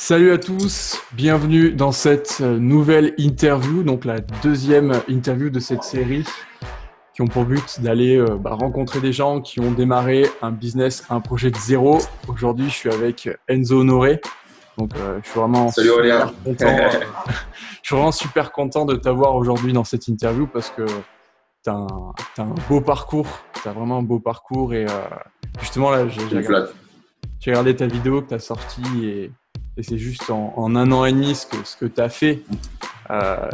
Salut à tous, bienvenue dans cette nouvelle interview, donc la deuxième interview de cette série qui ont pour but d'aller rencontrer des gens qui ont démarré un business, un projet de zéro. Aujourd'hui, je suis avec Enzo Honoré, donc je suis vraiment Salut Aurélien. super content. Je suis vraiment super content de t'avoir aujourd'hui dans cette interview parce que t'as un beau parcours, t'as vraiment un beau parcours et justement là, j'ai regardé ta vidéo que t'as sortie et c'est juste en un an et demi ce que tu as fait.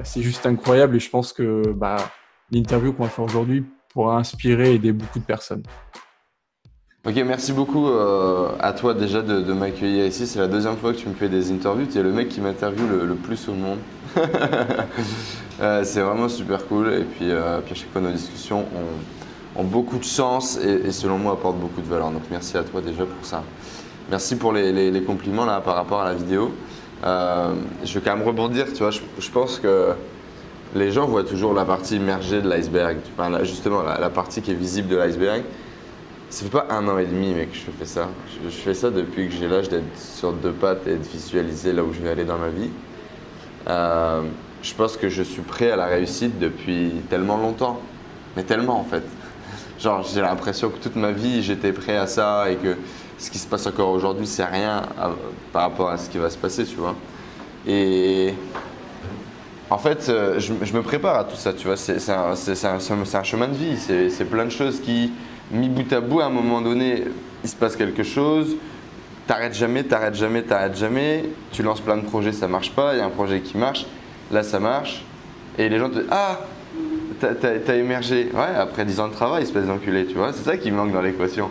C'est juste incroyable et je pense que l'interview qu'on va faire aujourd'hui pourra inspirer et aider beaucoup de personnes. Ok, merci beaucoup à toi déjà de m'accueillir ici. C'est la deuxième fois que tu me fais des interviews. Tu es le mec qui m'interviewe le plus au monde. C'est vraiment super cool. Et puis à chaque fois, nos discussions ont beaucoup de sens et selon moi apportent beaucoup de valeur. Donc merci à toi déjà pour ça. Merci pour les compliments là par rapport à la vidéo. Je vais quand même rebondir, tu vois, je pense que les gens voient toujours la partie immergée de l'iceberg. Enfin, justement, la partie qui est visible de l'iceberg. Ça fait pas un an et demi, mec, que je fais ça. Je fais ça depuis que j'ai l'âge d'être sur deux pattes et de visualiser là où je vais aller dans ma vie. Je pense que je suis prêt à la réussite depuis tellement longtemps. Mais tellement en fait. Genre, j'ai l'impression que toute ma vie, j'étais prêt à ça et que ce qui se passe encore aujourd'hui, c'est rien par rapport à ce qui va se passer, tu vois. Et en fait, je me prépare à tout ça, tu vois. C'est un chemin de vie, c'est plein de choses qui, mis bout à bout, à un moment donné, il se passe quelque chose. T'arrêtes jamais, tu lances plein de projets, ça marche pas, il y a un projet qui marche, là ça marche. Et les gens te disent « Ah, t'as émergé !» Ouais, après 10 ans de travail, espèce d'enculé, tu vois. C'est ça qui manque dans l'équation.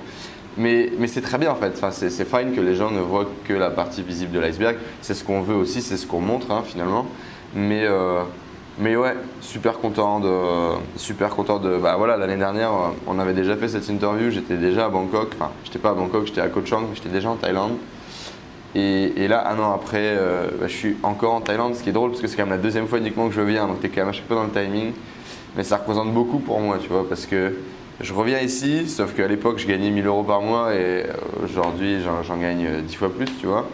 Mais c'est très bien en fait, enfin, c'est fine que les gens ne voient que la partie visible de l'iceberg. C'est ce qu'on veut aussi, c'est ce qu'on montre hein, finalement. Mais ouais, super content de voilà, l'année dernière, on avait déjà fait cette interview, j'étais déjà à Bangkok, enfin j'étais pas à Bangkok, j'étais à Koh Chang, mais j'étais déjà en Thaïlande. Et là, un an après, je suis encore en Thaïlande, ce qui est drôle parce que c'est quand même la deuxième fois uniquement que je viens, donc t'es quand même à chaque fois dans le timing. Mais ça représente beaucoup pour moi, tu vois, parce que je reviens ici, sauf qu'à l'époque, je gagnais 1000 € par mois et aujourd'hui, j'en gagne 10 fois plus, tu vois.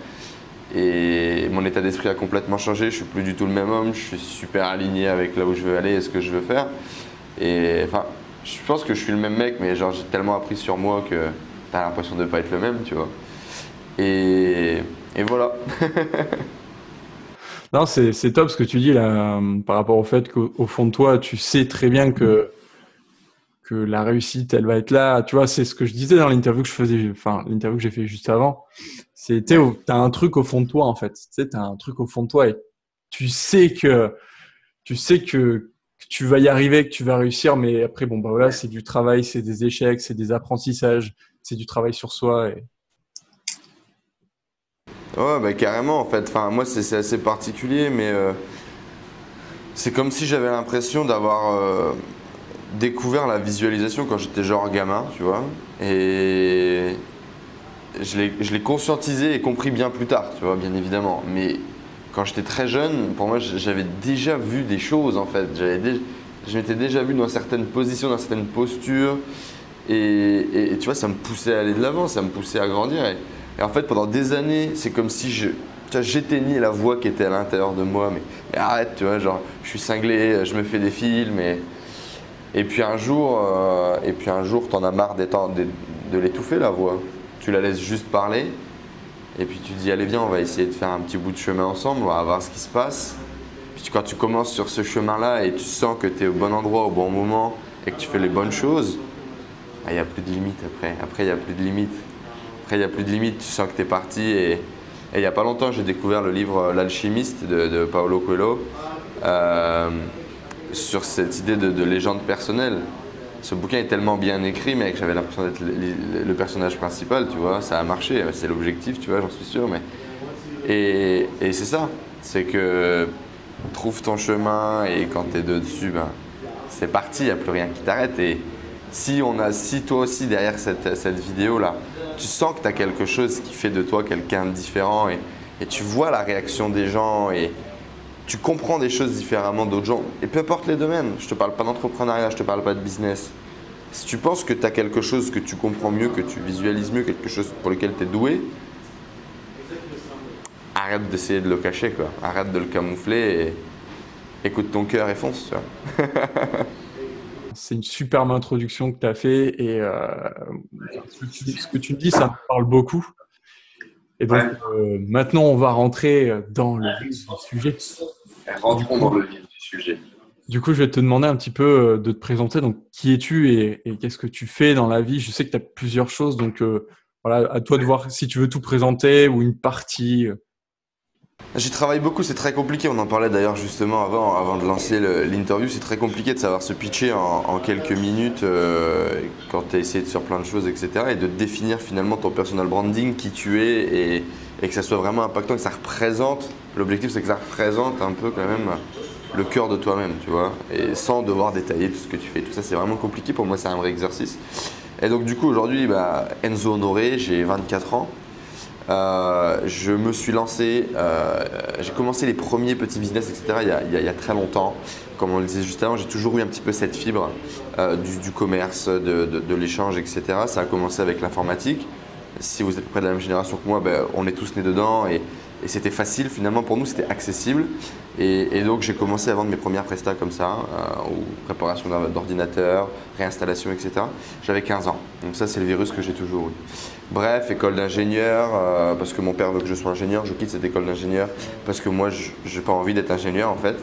Et mon état d'esprit a complètement changé, je suis plus du tout le même homme, je suis super aligné avec là où je veux aller et ce que je veux faire. Et enfin, je pense que je suis le même mec, mais genre j'ai tellement appris sur moi que t'as l'impression de ne pas être le même, tu vois. Et voilà. Non, c'est top ce que tu dis là par rapport au fait qu'au fond de toi, tu sais très bien que la réussite, elle va être là. Tu vois, c'est ce que je disais dans l'interview que je faisais, enfin l'interview que j'ai fait juste avant. C'était, t'as un truc au fond de toi en fait. Tu sais, t'as un truc au fond de toi et tu sais que tu vas y arriver, que tu vas réussir. Mais après, bon bah voilà, c'est du travail, c'est des échecs, c'est des apprentissages, c'est du travail sur soi. Et... Ouais, bah carrément en fait. Enfin, moi c'est assez particulier, mais c'est comme si j'avais l'impression d'avoir découvert la visualisation quand j'étais genre gamin, tu vois. Et je l'ai conscientisé et compris bien plus tard, tu vois, bien évidemment. Mais quand j'étais très jeune, pour moi, j'avais déjà vu des choses en fait. Je m'étais déjà vu dans certaines positions, dans certaines postures. Et tu vois, ça me poussait à aller de l'avant, ça me poussait à grandir. Et en fait, pendant des années, c'est comme si j'éteignais la voix qui était à l'intérieur de moi. Mais arrête, tu vois, genre, je suis cinglé, je me fais des films. Et puis un jour, t'en as marre de l'étouffer la voix. Tu la laisses juste parler. Et puis tu te dis, allez viens, on va essayer de faire un petit bout de chemin ensemble, on va voir ce qui se passe. Puis quand tu commences sur ce chemin-là et tu sens que tu es au bon endroit, au bon moment et que tu fais les bonnes choses, il n'y a plus de limite après. Après, il n'y a plus de limite. Après, il n'y a plus de limite, tu sens que tu es parti. Et il n'y a pas longtemps, j'ai découvert le livre L'Alchimiste de Paulo Coelho sur cette idée de légende personnelle. Ce bouquin est tellement bien écrit, mec, j'avais l'impression d'être le personnage principal, tu vois. Ça a marché, c'est l'objectif, tu vois, j'en suis sûr. Et c'est ça, c'est que trouve ton chemin et quand tu es dessus, ben, c'est parti, il n'y a plus rien qui t'arrête. Et si toi aussi derrière cette vidéo-là, tu sens que tu as quelque chose qui fait de toi quelqu'un de différent et tu vois la réaction des gens et tu comprends des choses différemment d'autres gens. Et peu importe les domaines, je ne te parle pas d'entrepreneuriat, je ne te parle pas de business. Si tu penses que tu as quelque chose que tu comprends mieux, que tu visualises mieux, quelque chose pour lequel tu es doué, arrête d'essayer de le cacher, quoi. Arrête de le camoufler et écoute ton cœur et fonce, tu vois. C'est une superbe introduction que tu as fait et ce que tu me dis, ça me parle beaucoup. Et donc, maintenant, on va rentrer dans le vif du sujet. Rentrons dans le vif du sujet. Du coup, je vais te demander un petit peu de te présenter. Donc, qui es-tu et qu'est-ce que tu fais dans la vie? Je sais que tu as plusieurs choses, donc voilà, à toi de voir si tu veux tout présenter ou une partie. J'y travaille beaucoup, c'est très compliqué. On en parlait d'ailleurs justement avant de lancer l'interview. C'est très compliqué de savoir se pitcher en quelques minutes quand tu as essayé de faire plein de choses, etc. Et de définir finalement ton personal branding, qui tu es et que ça soit vraiment impactant, que ça représente. L'objectif, c'est que ça représente un peu quand même le cœur de toi-même, tu vois, et sans devoir détailler tout ce que tu fais. Tout ça, c'est vraiment compliqué. Pour moi, c'est un vrai exercice. Et donc, du coup, aujourd'hui, Enzo Honoré, j'ai 24 ans. Je me suis lancé, j'ai commencé les premiers petits business, etc. il y a très longtemps. Comme on le disait juste avant, j'ai toujours eu un petit peu cette fibre du commerce, de l'échange, etc. Ça a commencé avec l'informatique. Si vous êtes près de la même génération que moi, on est tous nés dedans et c'était facile finalement pour nous, c'était accessible. Et donc j'ai commencé à vendre mes premières prestats comme ça, ou préparation d'ordinateur, réinstallation, etc. J'avais 15 ans. Donc ça, c'est le virus que j'ai toujours eu. Bref, école d'ingénieur, parce que mon père veut que je sois ingénieur, je quitte cette école d'ingénieur parce que moi, je n'ai pas envie d'être ingénieur en fait.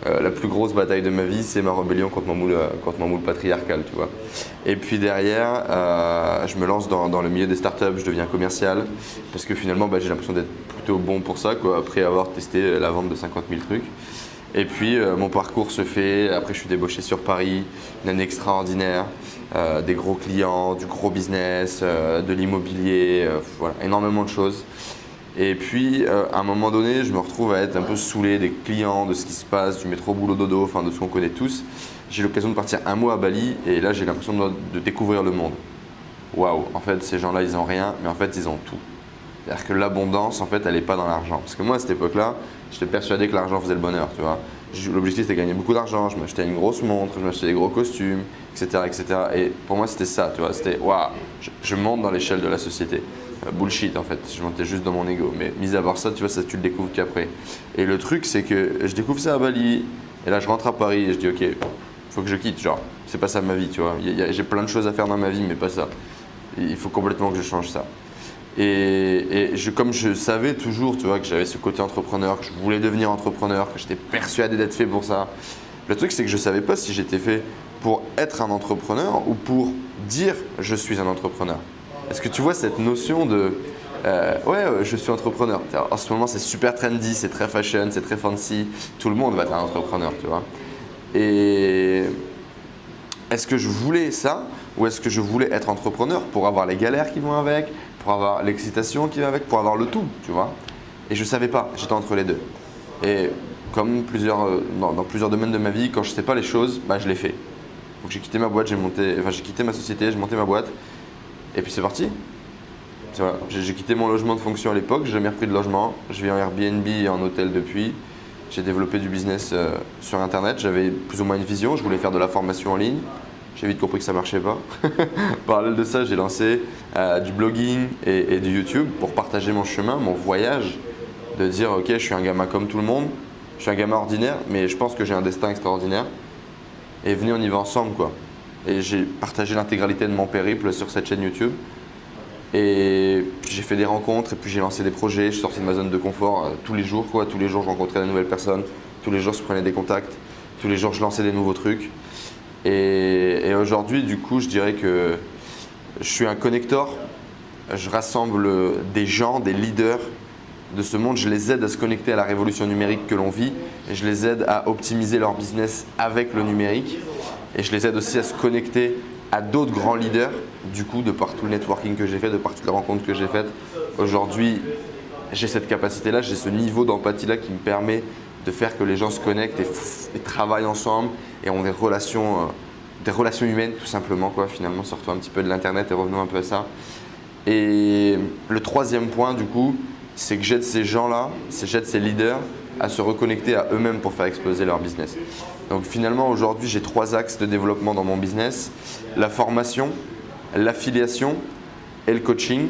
La plus grosse bataille de ma vie, c'est ma rébellion contre mon moule patriarcal, tu vois. Et puis derrière, je me lance dans le milieu des startups, je deviens commercial parce que finalement, j'ai l'impression d'être plutôt bon pour ça, quoi, après avoir testé la vente de 50 000 trucs. Et puis mon parcours se fait, après je suis débauché sur Paris, une année extraordinaire, des gros clients, du gros business, de l'immobilier, voilà, énormément de choses. Et puis à un moment donné, je me retrouve à être un peu saoulé des clients, de ce qui se passe, du métro boulot dodo, enfin de ce qu'on connaît tous. J'ai l'occasion de partir un mois à Bali et là j'ai l'impression de découvrir le monde. Waouh, en fait ces gens-là ils ont rien, mais en fait ils ont tout. C'est-à-dire que l'abondance en fait elle n'est pas dans l'argent. Parce que moi à cette époque-là, j'étais persuadé que l'argent faisait le bonheur, tu vois. L'objectif c'était de gagner beaucoup d'argent, je m'achetais une grosse montre, je m'achetais des gros costumes, etc., etc. Et pour moi c'était ça, tu vois, c'était waouh, je monte dans l'échelle de la société. Bullshit en fait, je montais juste dans mon ego. Mais mis à part ça, tu vois, ça tu le découvres qu'après. Et le truc c'est que je découvre ça à Bali, et là je rentre à Paris et je dis ok, faut que je quitte, genre, c'est pas ça ma vie, tu vois. J'ai plein de choses à faire dans ma vie, mais pas ça. Il faut complètement que je change ça. Comme je savais toujours, tu vois, que j'avais ce côté entrepreneur, que je voulais devenir entrepreneur, que j'étais persuadé d'être fait pour ça. Le truc, c'est que je ne savais pas si j'étais fait pour être un entrepreneur ou pour dire je suis un entrepreneur. Est-ce que tu vois cette notion de ouais, je suis entrepreneur. En ce moment, c'est super trendy, c'est très fashion, c'est très fancy. Tout le monde va être un entrepreneur, tu vois. Et est-ce que je voulais ça ou est-ce que je voulais être entrepreneur pour avoir les galères qui vont avec, pour avoir l'excitation qui va avec, pour avoir le tout, tu vois. Et je ne savais pas, j'étais entre les deux. Et comme dans plusieurs domaines de ma vie, quand je ne sais pas les choses, je les fais. Donc j'ai quitté ma boîte, j'ai quitté ma société, j'ai monté ma boîte et puis c'est parti. J'ai quitté mon logement de fonction à l'époque, j'ai jamais repris de logement, je vis en Airbnb et en hôtel depuis. J'ai développé du business sur internet, j'avais plus ou moins une vision, je voulais faire de la formation en ligne. J'ai vite compris que ça ne marchait pas. Parallèle de ça, j'ai lancé du blogging et du YouTube pour partager mon chemin, mon voyage, de dire ok, je suis un gamin comme tout le monde, je suis un gamin ordinaire, mais je pense que j'ai un destin extraordinaire. Et venez, on y va ensemble, quoi. Et j'ai partagé l'intégralité de mon périple sur cette chaîne YouTube. Et puis j'ai fait des rencontres et puis j'ai lancé des projets, je suis sorti de ma zone de confort tous les jours, quoi. Tous les jours, je rencontrais de nouvelles personnes, tous les jours, je prenais des contacts, tous les jours, je lançais des nouveaux trucs. Et aujourd'hui, du coup, je dirais que je suis un connecteur. Je rassemble des gens, des leaders de ce monde. Je les aide à se connecter à la révolution numérique que l'on vit. Et je les aide à optimiser leur business avec le numérique. Et je les aide aussi à se connecter à d'autres grands leaders. Du coup, de par tout le networking que j'ai fait, de par toutes les rencontres que j'ai faites, aujourd'hui, j'ai cette capacité-là, j'ai ce niveau d'empathie-là qui me permet de faire que les gens se connectent et travaillent ensemble et ont des relations humaines tout simplement, quoi. Finalement, sortons un petit peu de l'internet et revenons un peu à ça. Et le troisième point du coup, c'est que j'aide ces gens-là, j'aide ces leaders à se reconnecter à eux-mêmes pour faire exploser leur business. Donc finalement aujourd'hui j'ai 3 axes de développement dans mon business, la formation, l'affiliation et le coaching.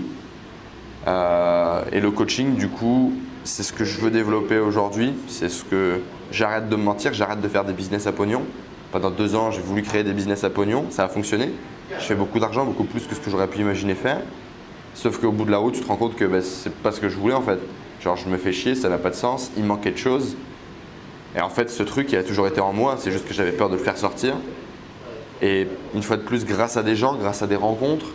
Et le coaching du coup, c'est ce que je veux développer aujourd'hui. C'est ce que j'arrête de me mentir, j'arrête de faire des business à pognon. Pendant 2 ans, j'ai voulu créer des business à pognon, ça a fonctionné. Je fais beaucoup d'argent, beaucoup plus que ce que j'aurais pu imaginer faire. Sauf qu'au bout de la route, tu te rends compte que c'est pas ce que je voulais en fait. Genre, je me fais chier, ça n'a pas de sens, il manquait de choses. Et en fait, ce truc, il a toujours été en moi, c'est juste que j'avais peur de le faire sortir. Et une fois de plus, grâce à des gens, grâce à des rencontres,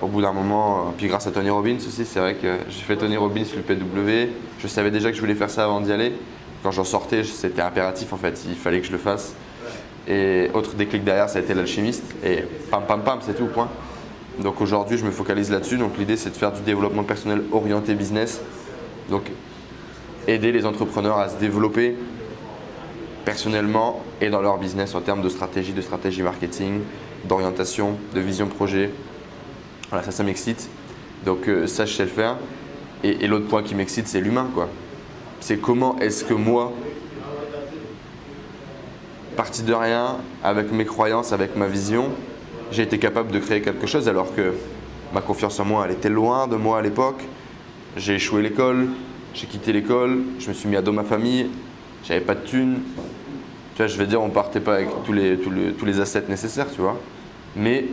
au bout d'un moment, puis grâce à Tony Robbins aussi, c'est vrai que j'ai fait Tony Robbins, le PW. Je savais déjà que je voulais faire ça avant d'y aller. Quand j'en sortais, c'était impératif en fait, il fallait que je le fasse. Et autre déclic derrière, ça a été l'alchimiste. Et pam pam pam, c'est tout, point. Donc aujourd'hui, je me focalise là-dessus. Donc l'idée, c'est de faire du développement personnel orienté business. Donc aider les entrepreneurs à se développer personnellement et dans leur business en termes de stratégie marketing, d'orientation, de vision projet. Voilà, ça m'excite. Donc ça, je sais le faire. Et l'autre point qui m'excite, c'est l'humain, quoi. C'est comment est-ce que moi, parti de rien, avec mes croyances, avec ma vision, j'ai été capable de créer quelque chose alors que ma confiance en moi, elle était loin de moi à l'époque. J'ai échoué l'école, j'ai quitté l'école, je me suis mis à dos ma famille, j'avais pas de thunes. Tu vois, je vais dire, on partait pas avec tous les assets nécessaires, tu vois. Mais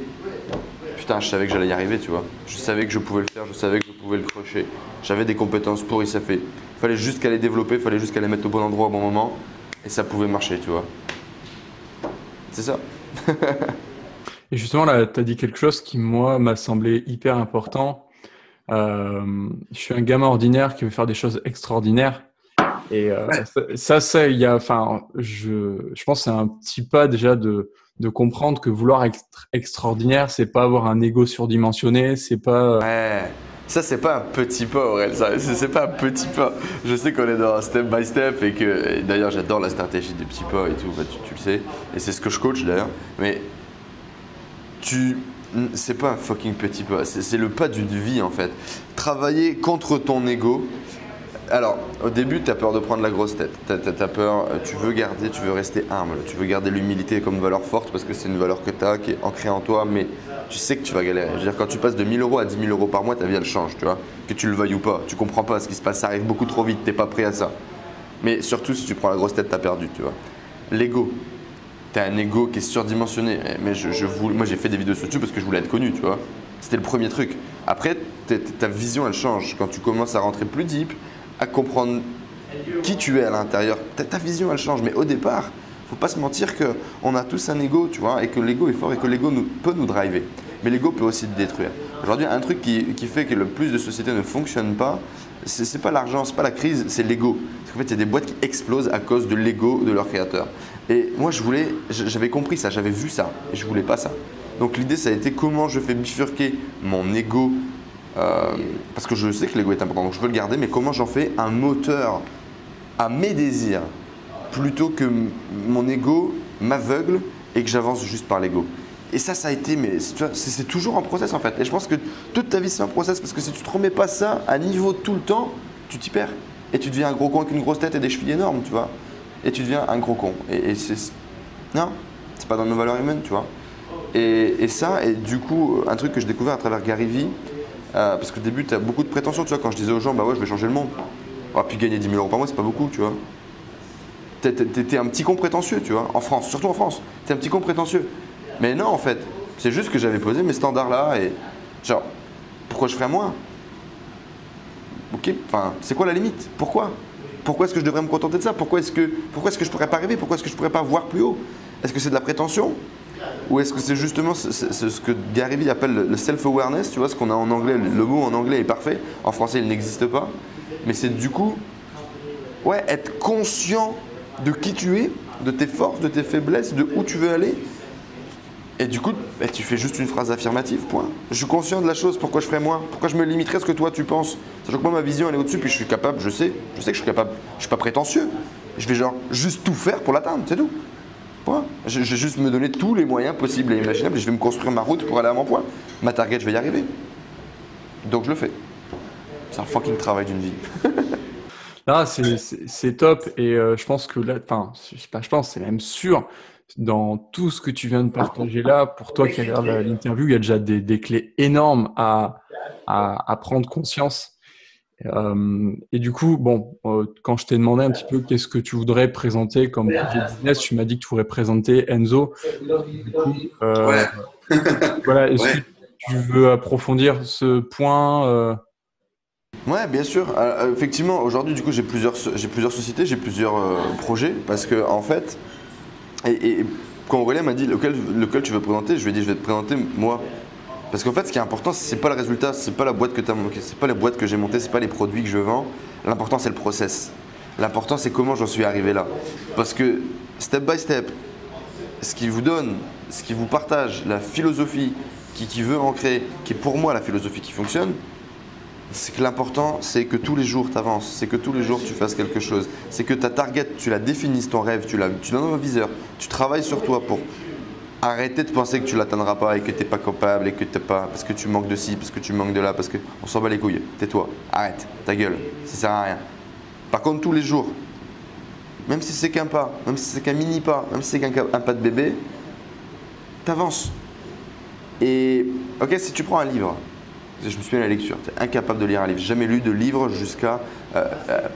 putain, je savais que j'allais y arriver, tu vois. Je savais que je pouvais le faire, je savais que je pouvais le crocher. J'avais des compétences pour y s'affer. Il fallait juste qu'à les développer, il fallait juste qu'à les mettre au bon endroit au bon moment. Et ça pouvait marcher, tu vois. C'est ça. Et justement, là, tu as dit quelque chose qui, moi, m'a semblé hyper important. Je suis un gamin ordinaire qui veut faire des choses extraordinaires. Et il y a, enfin, je pense que c'est un petit pas déjà de comprendre que vouloir être extraordinaire, c'est pas avoir un ego surdimensionné, c'est pas. Ouais. Ça, c'est pas un petit pas, Aurel. C'est pas un petit pas. Je sais qu'on est dans un step by step et d'ailleurs, j'adore la stratégie des petits pas et tout. Bah, tu le sais. Et c'est ce que je coach d'ailleurs. Mais c'est pas un fucking petit pas. C'est le pas d'une vie en fait. Travailler contre ton ego. Alors, au début, tu as peur de prendre la grosse tête. Tu as peur, tu veux rester humble. Tu veux garder l'humilité comme valeur forte parce que c'est une valeur que tu as, qui est ancrée en toi, mais tu sais que tu vas galérer. Je veux dire, quand tu passes de 1 000 € à 10 000 € par mois, ta vie, elle change, tu vois. Que tu le veuilles ou pas. Tu comprends pas ce qui se passe, ça arrive beaucoup trop vite, tu n'es pas prêt à ça. Mais surtout, si tu prends la grosse tête, tu as perdu, tu vois. L'ego. Tu as un ego qui est surdimensionné. Mais moi, j'ai fait des vidéos dessus parce que je voulais être connu, tu vois. C'était le premier truc. Après, ta vision, elle change. Quand tu commences à rentrer plus deep, à comprendre qui tu es à l'intérieur, ta vision elle change. Mais au départ, faut pas se mentir qu'on a tous un ego, tu vois, et que l'ego est fort et que l'ego peut nous driver. Mais l'ego peut aussi te détruire. Aujourd'hui, un truc qui fait que le plus de sociétés ne fonctionnent pas, c'est pas l'argent, c'est pas la crise, c'est l'ego. Parce qu'en fait, il y a des boîtes qui explosent à cause de l'ego de leur créateur. Et moi, j'avais compris ça, j'avais vu ça, et je voulais pas ça. Donc l'idée, ça a été comment je fais bifurquer mon ego. Parce que je sais que l'ego est important, donc je veux le garder, mais comment j'en fais un moteur à mes désirs plutôt que mon ego m'aveugle et que j'avance juste par l'ego. Et ça a été, mais c'est toujours un process en fait. Et je pense que toute ta vie c'est un process parce que si tu te remets pas ça à niveau tout le temps, tu t'y perds. Et tu deviens un gros con avec une grosse tête et des chevilles énormes, tu vois. Et tu deviens un gros con. Non, c'est pas dans nos valeurs humaines, tu vois. Et ça, et du coup, un truc que j'ai découvert à travers Gary Vee, parce qu'au début, tu as beaucoup de prétentions, tu vois, quand je disais aux gens, bah ouais, je vais changer le monde. Puis gagner 10 000 € par mois, c'est pas beaucoup, tu vois. T'es un petit con prétentieux, tu vois, en France, surtout en France. T'es un petit con prétentieux. Mais non, en fait, c'est juste que j'avais posé mes standards là et genre, pourquoi je ferais moins? Ok, enfin, c'est quoi la limite? Pourquoi est-ce que je devrais me contenter de ça? Pourquoi est-ce que je pourrais pas rêver? Pourquoi est-ce que je pourrais pas voir plus haut? Est-ce que c'est de la prétention? Ou est-ce que c'est justement ce que Gary Vee appelle le self-awareness, tu vois, ce qu'on a en anglais, le mot en anglais est parfait, en français il n'existe pas, mais c'est du coup, ouais, être conscient de qui tu es, de tes forces, de tes faiblesses, de où tu veux aller. Et du coup, bah, tu fais juste une phrase affirmative, point. Je suis conscient de la chose, pourquoi je ferais moins? Pourquoi je me limiterais à ce que toi tu penses? Sachant que moi ma vision elle est au-dessus, puis je suis capable, je sais que je suis capable, je suis pas prétentieux. Je vais genre juste tout faire pour l'atteindre, c'est tout. Point. Je vais juste me donner tous les moyens possibles et imaginables et je vais me construire ma route pour aller à mon point. Ma target, je vais y arriver. Donc je le fais. C'est un fucking travail d'une vie. Là, c'est top et je pense que là, enfin, je pense, c'est même sûr, dans tout ce que tu viens de partager là, pour toi qui regarde l'interview, il y a déjà des clés énormes à prendre conscience. Et du coup, bon, quand je t'ai demandé un petit peu qu'est-ce que tu voudrais présenter comme projet de business, tu m'as dit que tu voudrais présenter Enzo. Du coup, Ouais, voilà, est-ce que ouais. tu veux approfondir ce point Ouais, bien sûr. Effectivement, aujourd'hui, du coup, j'ai plusieurs sociétés, j'ai plusieurs projets parce que en fait, et quand Aurélien m'a dit lequel tu veux présenter, je lui ai dit je vais te présenter moi. Parce qu'en fait, ce qui est important, c'est pas le résultat, c'est pas la boîte que c'est pas les boîtes que j'ai montées, c'est pas les produits que je vends. L'important, c'est le process. L'important, c'est comment j'en suis arrivé là. Parce que step by step, ce qui vous donne, ce qui vous partage, la philosophie qui veut ancrer, qui est pour moi la philosophie qui fonctionne, c'est que l'important, c'est que tous les jours tu avances, c'est que tous les jours tu fasses quelque chose, c'est que ta target, tu la définisses, ton rêve, tu l'as dans un viseur, tu travailles sur toi pour arrêter de penser que tu l'atteindras pas et que tu n'es pas capable et que t'es pas, parce que tu manques de ci, parce que tu manques de là, parce qu'on s'en bat les couilles. Tais-toi, arrête, ta gueule, ça sert à rien. Par contre, tous les jours, même si c'est qu'un pas, même si c'est qu'un mini pas, même si c'est qu'un pas de bébé, t'avances. Et ok, si tu prends un livre, je me suis mis à la lecture, tu es incapable de lire un livre. J'ai jamais lu de livre jusqu'à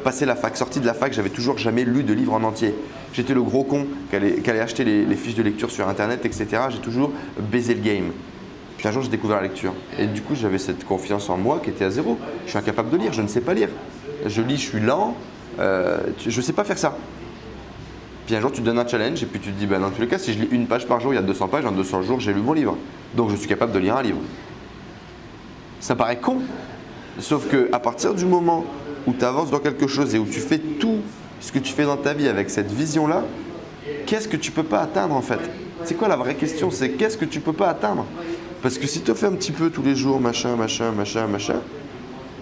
passer la fac. Sorti de la fac, j'avais toujours jamais lu de livre en entier. J'étais le gros con qui allait acheter les fiches de lecture sur internet, etc. J'ai toujours baisé le game. Puis un jour, j'ai découvert la lecture. Et du coup, j'avais cette confiance en moi qui était à zéro. Je suis incapable de lire, je ne sais pas lire. Je lis, je suis lent, je ne sais pas faire ça. Puis un jour, tu te donnes un challenge et puis tu te dis, dans tous les cas, si je lis une page par jour, il y a 200 pages, en 200 jours, j'ai lu mon livre. Donc, je suis capable de lire un livre. Ça paraît con, sauf qu'à partir du moment où tu avances dans quelque chose et où tu fais tout ce que tu fais dans ta vie avec cette vision-là, qu'est-ce que tu peux pas atteindre en fait? C'est quoi la vraie question? C'est qu'est-ce que tu peux pas atteindre? Parce que si tu fais un petit peu tous les jours, machin,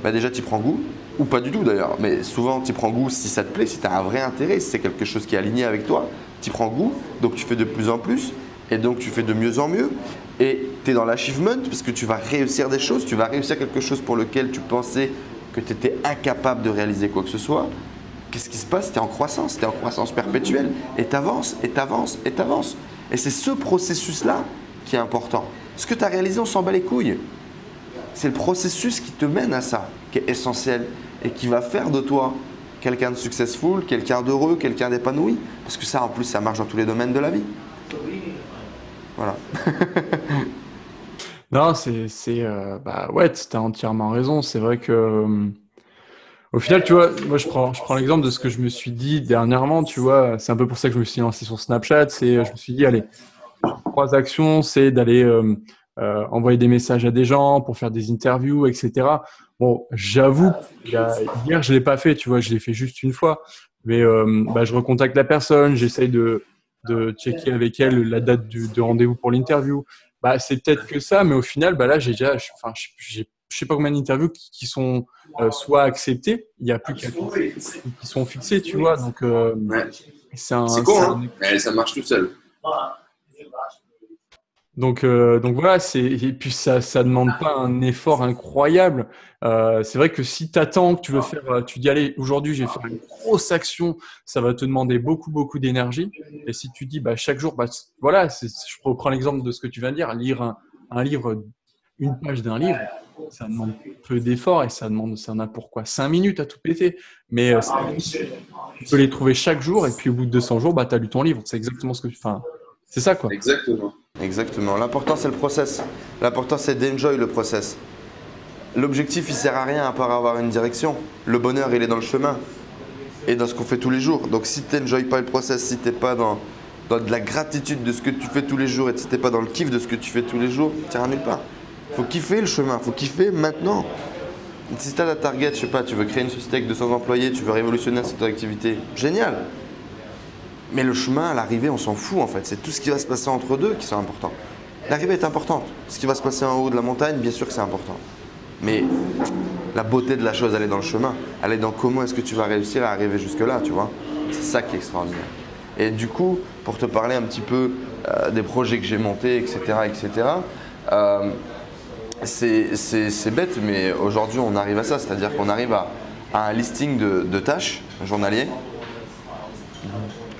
déjà tu prends goût, ou pas du tout d'ailleurs, mais souvent tu prends goût si ça te plaît, si tu as un vrai intérêt, si c'est quelque chose qui est aligné avec toi, tu prends goût, donc tu fais de plus en plus, et donc tu fais de mieux en mieux. Et tu es dans l'achievement parce que tu vas réussir des choses, tu vas réussir quelque chose pour lequel tu pensais que tu étais incapable de réaliser quoi que ce soit. Qu'est-ce qui se passe? Tu es en croissance perpétuelle. Et tu avances, et tu avances, et tu avances. Et c'est ce processus-là qui est important. Ce que tu as réalisé, on s'en bat les couilles. C'est le processus qui te mène à ça qui est essentiel et qui va faire de toi quelqu'un de successful, quelqu'un d'heureux, quelqu'un d'épanoui. Parce que ça, en plus, ça marche dans tous les domaines de la vie. Voilà. Non, bah ouais, tu as entièrement raison. C'est vrai que, au final, tu vois, moi, je prends l'exemple de ce que je me suis dit dernièrement, tu vois. C'est un peu pour ça que je me suis lancé sur Snapchat. Je me suis dit, allez, trois actions, c'est d'aller envoyer des messages à des gens pour faire des interviews, etc. Bon, j'avoue, hier, je l'ai pas fait, tu vois, je l'ai fait juste une fois. Mais bah, je recontacte la personne, j'essaye de checker avec elle la date de rendez-vous pour l'interview. Bah, c'est peut-être que ça, mais au final, bah là, enfin, je sais pas combien d'interviews qui sont soit acceptées, il n'y a plus qu'à qui sont fixées, tu vois. Donc, Ouais. c'est C'est un, con, c'est hein? un Mais ça marche tout seul. Donc voilà, et puis ça demande pas un effort incroyable. C'est vrai que si tu attends que tu veux faire, tu dis allez aujourd'hui je vais faire une grosse action, ça va te demander beaucoup d'énergie. Et si tu dis bah chaque jour, bah voilà, je reprends l'exemple de ce que tu viens de dire, lire un livre, une page d'un livre, ça demande peu d'effort et ça en a pour quoi 5 minutes à tout péter. Mais 5 minutes, tu peux les trouver chaque jour et puis au bout de 200 jours, bah tu as lu ton livre. C'est exactement ce que enfin, c'est ça quoi. Exactement. Exactement. L'important, c'est le process. L'important, c'est d'enjoy le process. L'objectif, il sert à rien à part avoir une direction. Le bonheur, il est dans le chemin et dans ce qu'on fait tous les jours. Donc, si tu n'enjoy pas le process, si tu n'es pas dans de la gratitude de ce que tu fais tous les jours et si tu n'es pas dans le kiff de ce que tu fais tous les jours, tu n'iras nulle part. Il faut kiffer le chemin, il faut kiffer maintenant. Si tu as la target, je sais pas, tu veux créer une société avec 200 employés, tu veux révolutionner cette activité, génial. Mais le chemin, l'arrivée, on s'en fout en fait. C'est tout ce qui va se passer entre deux qui sont importants. L'arrivée est importante. Ce qui va se passer en haut de la montagne, bien sûr que c'est important. Mais la beauté de la chose, elle est dans le chemin. Elle est dans comment est-ce que tu vas réussir à arriver jusque-là, tu vois. C'est ça qui est extraordinaire. Et du coup, pour te parler un petit peu des projets que j'ai montés, etc., c'est bête, mais aujourd'hui, on arrive à ça. C'est-à-dire qu'on arrive à un listing de tâches journaliers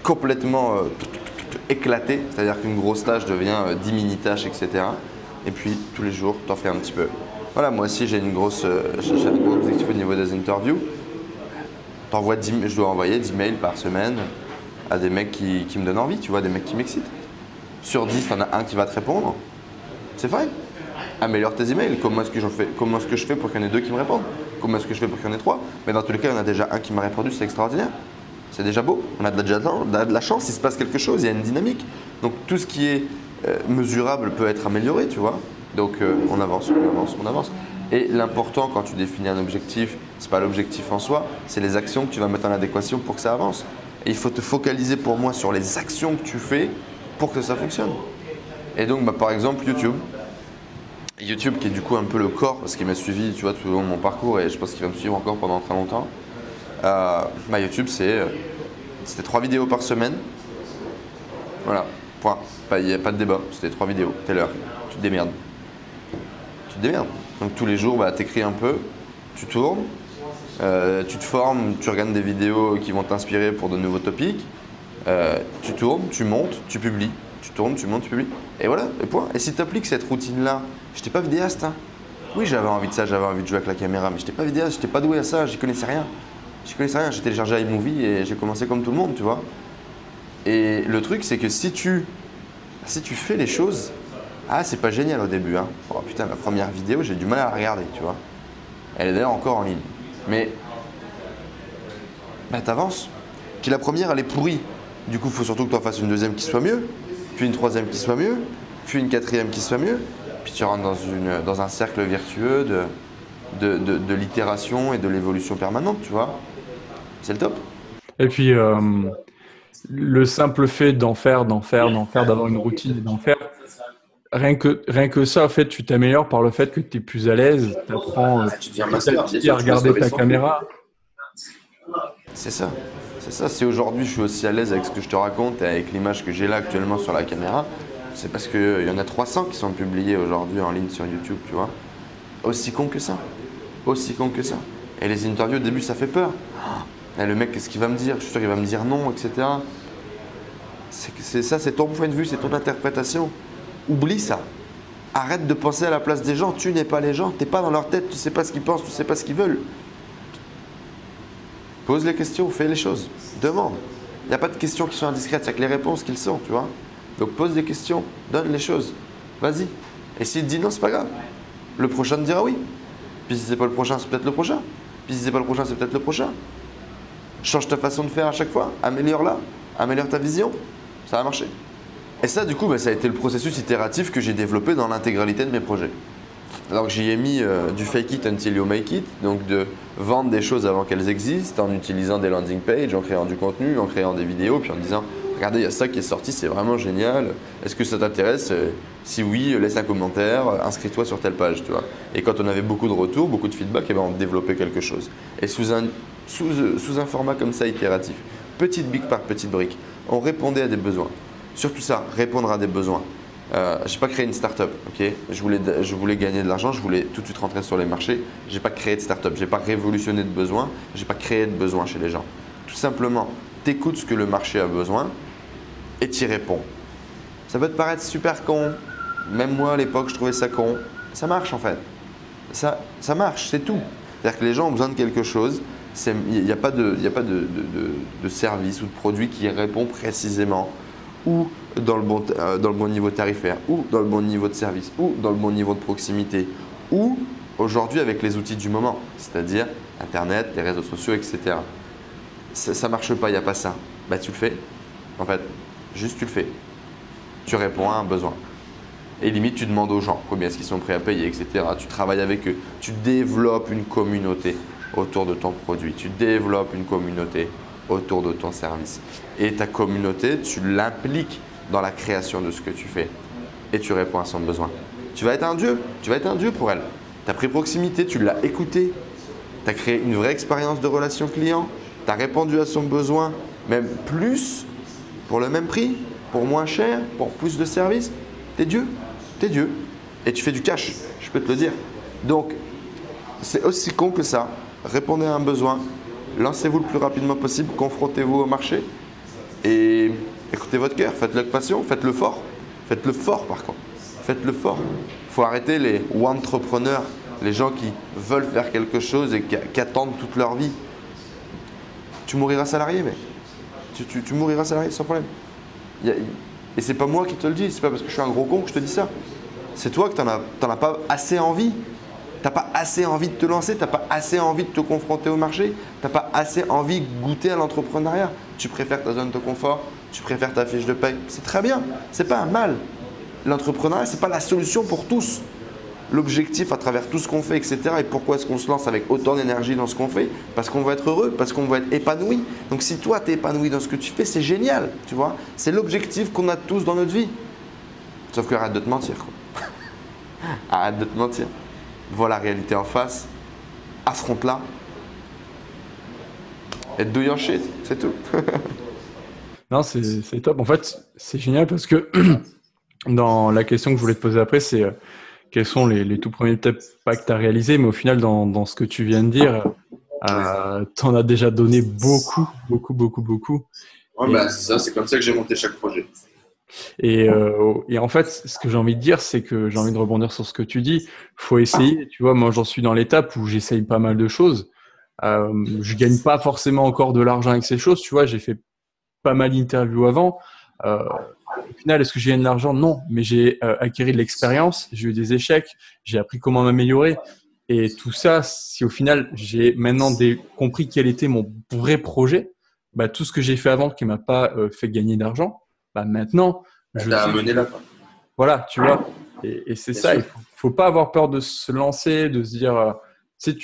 complètement éclaté, c'est-à-dire qu'une grosse tâche devient 10 mini-tâches, etc. Et puis tous les jours, tu en fais un petit peu. Voilà, moi aussi j'ai une grosse objectif au niveau niveau des interviews, je dois envoyer 10 mails par semaine à des mecs qui me donnent envie, tu vois, des mecs qui m'excitent. Sur 10, tu en as un qui va te répondre. C'est vrai. Améliore tes emails. Comment est-ce que je fais pour qu'il y en ait 2 qui me répondent? Comment est-ce que je fais pour qu'il y en ait 3? Mais dans tous les cas, il y en a déjà un qui m'a répondu, c'est extraordinaire. C'est déjà beau. On a déjà de la chance, il se passe quelque chose, il y a une dynamique. Donc tout ce qui est mesurable peut être amélioré, tu vois. Donc on avance. Et l'important quand tu définis un objectif, ce n'est pas l'objectif en soi, c'est les actions que tu vas mettre en adéquation pour que ça avance. Et il faut te focaliser pour moi sur les actions que tu fais pour que ça fonctionne. Et donc par exemple YouTube qui est du coup un peu le corps, parce qu'il m'a suivi, tu vois, tout au long de mon parcours et je pense qu'il va me suivre encore pendant très longtemps. YouTube c'était 3 vidéos par semaine. Voilà, point. Il n'y a pas de débat, c'était 3 vidéos, telle heure. Tu te démerdes. Donc tous les jours, tu écris un peu, tu tournes, tu te formes, tu regardes des vidéos qui vont t'inspirer pour de nouveaux topics. Tu tournes, tu montes, tu publies. Tu tournes, tu montes, tu publies. Et voilà, et point. Et si tu appliques cette routine-là, je n'étais pas vidéaste. Hein. Oui, j'avais envie de ça, j'avais envie de jouer avec la caméra, mais je n'étais pas vidéaste, je n'étais pas doué à ça, j'y connaissais rien. J'ai téléchargé iMovie et j'ai commencé comme tout le monde, tu vois. Et le truc, c'est que si tu fais les choses, c'est pas génial au début. Hein. Oh putain, ma première vidéo, j'ai du mal à la regarder, tu vois. Elle est d'ailleurs encore en ligne. Mais t'avances. Puis la première, elle est pourrie. Du coup, il faut surtout que tu en fasses une deuxième qui soit mieux, puis une troisième qui soit mieux, puis une quatrième qui soit mieux. Puis tu rentres dans un cercle vertueux de l'itération et de l'évolution permanente, tu vois. C'est le top. Et puis, le simple fait d'en faire, d'avoir une routine et d'en faire, rien que ça, en fait, tu t'améliores par le fait que tu es plus à l'aise, tu apprends à regarder ta caméra. C'est ça. Si aujourd'hui je suis aussi à l'aise avec ce que je te raconte et avec l'image que j'ai là actuellement sur la caméra, c'est parce qu'il y en a 300 qui sont publiés aujourd'hui en ligne sur YouTube, tu vois. Aussi con que ça. Et les interviews au début, ça fait peur. Et le mec, qu'est-ce qu'il va me dire? Je suis sûr qu'il va me dire non, etc. C'est ton point de vue, c'est ton interprétation. Oublie ça. Arrête de penser à la place des gens. Tu n'es pas les gens. Tu n'es pas dans leur tête. Tu ne sais pas ce qu'ils pensent. Tu ne sais pas ce qu'ils veulent. Pose les questions, fais les choses. Demande. Il n'y a pas de questions qui sont indiscrètes. Il n'y a que les réponses qu'ils sont, tu vois. Donc pose des questions. Donne les choses. Vas-y. Et s'il te dit non, c'est pas grave. Le prochain te dira oui. Puis si c'est pas le prochain, c'est peut-être le prochain. Puis si c'est pas le prochain, c'est peut-être le prochain. Change ta façon de faire à chaque fois. Améliore-la. Améliore ta vision. Ça va marcher. Et ça, du coup, ça a été le processus itératif que j'ai développé dans l'intégralité de mes projets. Donc j'y ai mis du fake it until you make it, donc de vendre des choses avant qu'elles existent en utilisant des landing pages, en créant du contenu, en créant des vidéos, puis en disant regardez, il y a ça qui est sorti, c'est vraiment génial, est-ce que ça t'intéresse? Si oui, laisse un commentaire, inscris-toi sur telle page, tu vois. Et quand on avait beaucoup de retours, beaucoup de feedback, on développait quelque chose. Et sous un format comme ça itératif, petite brique par petite brique, on répondait à des besoins. Surtout ça, répondre à des besoins. Je n'ai pas créé une start-up, ok. Je voulais gagner de l'argent, je voulais tout de suite rentrer sur les marchés. Je n'ai pas créé de start-up, je n'ai pas révolutionné de besoin, je n'ai pas créé de besoin chez les gens. Tout simplement, tu écoutes ce que le marché a besoin et tu y réponds. Ça peut te paraître super con, même moi à l'époque je trouvais ça con. Ça marche en fait. Ça marche, c'est tout. C'est-à-dire que les gens ont besoin de quelque chose, il n'y a pas de service ou de produit qui répond précisément ou dans le bon niveau tarifaire, ou dans le bon niveau de service, ou dans le bon niveau de proximité, ou aujourd'hui avec les outils du moment, c'est-à-dire Internet, les réseaux sociaux, etc. Ça ne marche pas, il n'y a pas ça. Tu le fais, en fait, juste tu le fais. Tu réponds à un besoin. Et limite, tu demandes aux gens combien est-ce qu'ils sont prêts à payer, etc. Tu travailles avec eux, tu développes une communauté autour de ton produit, tu développes une communauté autour de ton service. Et ta communauté, tu l'impliques dans la création de ce que tu fais et tu réponds à son besoin. Tu vas être un dieu pour elle. Tu as pris proximité, tu l'as écouté, tu as créé une vraie expérience de relation client, tu as répondu à son besoin, même plus, pour le même prix, pour moins cher, pour plus de services. T'es Dieu. Et tu fais du cash, je peux te le dire. Donc, c'est aussi con que ça. Répondez à un besoin, lancez-vous le plus rapidement possible, confrontez-vous au marché et écoutez votre cœur, faites-le avec passion, faites-le fort. Faites-le fort par contre. Faites-le fort. Il faut arrêter les entrepreneurs Les gens qui veulent faire quelque chose et qui attendent toute leur vie. Tu mouriras salarié, mec. Tu mouriras salarié sans problème. Et c'est pas moi qui te le dis, c'est pas parce que je suis un gros con que je te dis ça. C'est toi que t'en as pas assez envie. T'as pas assez envie de te lancer, t'as pas assez envie de te confronter au marché, t'as pas assez envie de goûter à l'entrepreneuriat. Tu préfères ta zone de confort, tu préfères ta fiche de paye. C'est très bien, c'est pas un mal. L'entrepreneuriat, c'est pas la solution pour tous. L'objectif à travers tout ce qu'on fait, etc. Et pourquoi est-ce qu'on se lance avec autant d'énergie dans ce qu'on fait? Parce qu'on va être heureux, parce qu'on va être épanoui. Donc si toi, tu es épanoui dans ce que tu fais, c'est génial, tu vois. C'est l'objectif qu'on a tous dans notre vie. Sauf que arrête de te mentir, quoi. Arrête de te mentir. Vois la réalité en face, affronte-la et te douille en shit, c'est tout. Non, c'est top. En fait, c'est génial parce que dans la question que je voulais te poser après, c'est quels sont les tout premiers pas que tu as réalisés, mais au final, dans ce que tu viens de dire, tu en as déjà donné beaucoup, beaucoup, beaucoup, beaucoup. Ouais, bah, c'est ça, c'est comme ça que j'ai monté chaque projet. Et en fait, ce que j'ai envie de dire, c'est que j'ai envie de rebondir sur ce que tu dis. Faut essayer. Tu vois, moi, j'en suis dans l'étape où j'essaye pas mal de choses. Je gagne pas forcément encore de l'argent avec ces choses. Tu vois, j'ai fait pas mal d'interviews avant. Au final, est-ce que j'ai gagné de l'argent? Non, mais j'ai acquis de l'expérience. J'ai eu des échecs. J'ai appris comment m'améliorer. Et tout ça, si au final, j'ai maintenant compris quel était mon vrai projet, bah, tout ce que j'ai fait avant qui m'a pas fait gagner d'argent, bah, maintenant, je T'as sais. amené là, quoi. Voilà, tu vois. Et c'est ça, il faut pas avoir peur de se lancer, de se dire, tu sais,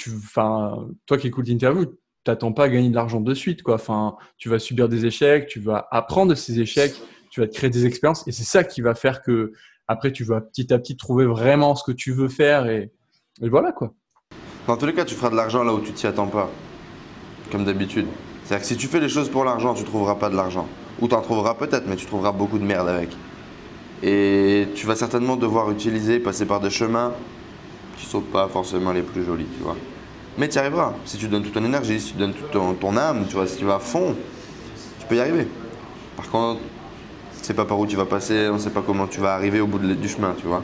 toi qui écoutes l'interview, t'attends pas à gagner de l'argent de suite, quoi. Enfin, tu vas subir des échecs, tu vas apprendre de ces échecs, tu vas te créer des expériences, et c'est ça qui va faire que après, tu vas petit à petit trouver vraiment ce que tu veux faire, et voilà, quoi. Dans tous les cas, tu feras de l'argent là où tu t'y attends pas, comme d'habitude. C'est-à-dire que si tu fais les choses pour l'argent, tu trouveras pas de l'argent. Ou tu en trouveras peut-être, mais tu trouveras beaucoup de merde avec. Et tu vas certainement devoir passer par des chemins qui ne sont pas forcément les plus jolis, tu vois. Mais tu y arriveras. Si tu donnes toute ton énergie, si tu donnes toute ton âme, tu vois, si tu vas à fond, tu peux y arriver. Par contre, tu ne sais pas par où tu vas passer, on ne sait pas comment tu vas arriver au bout du chemin, tu vois.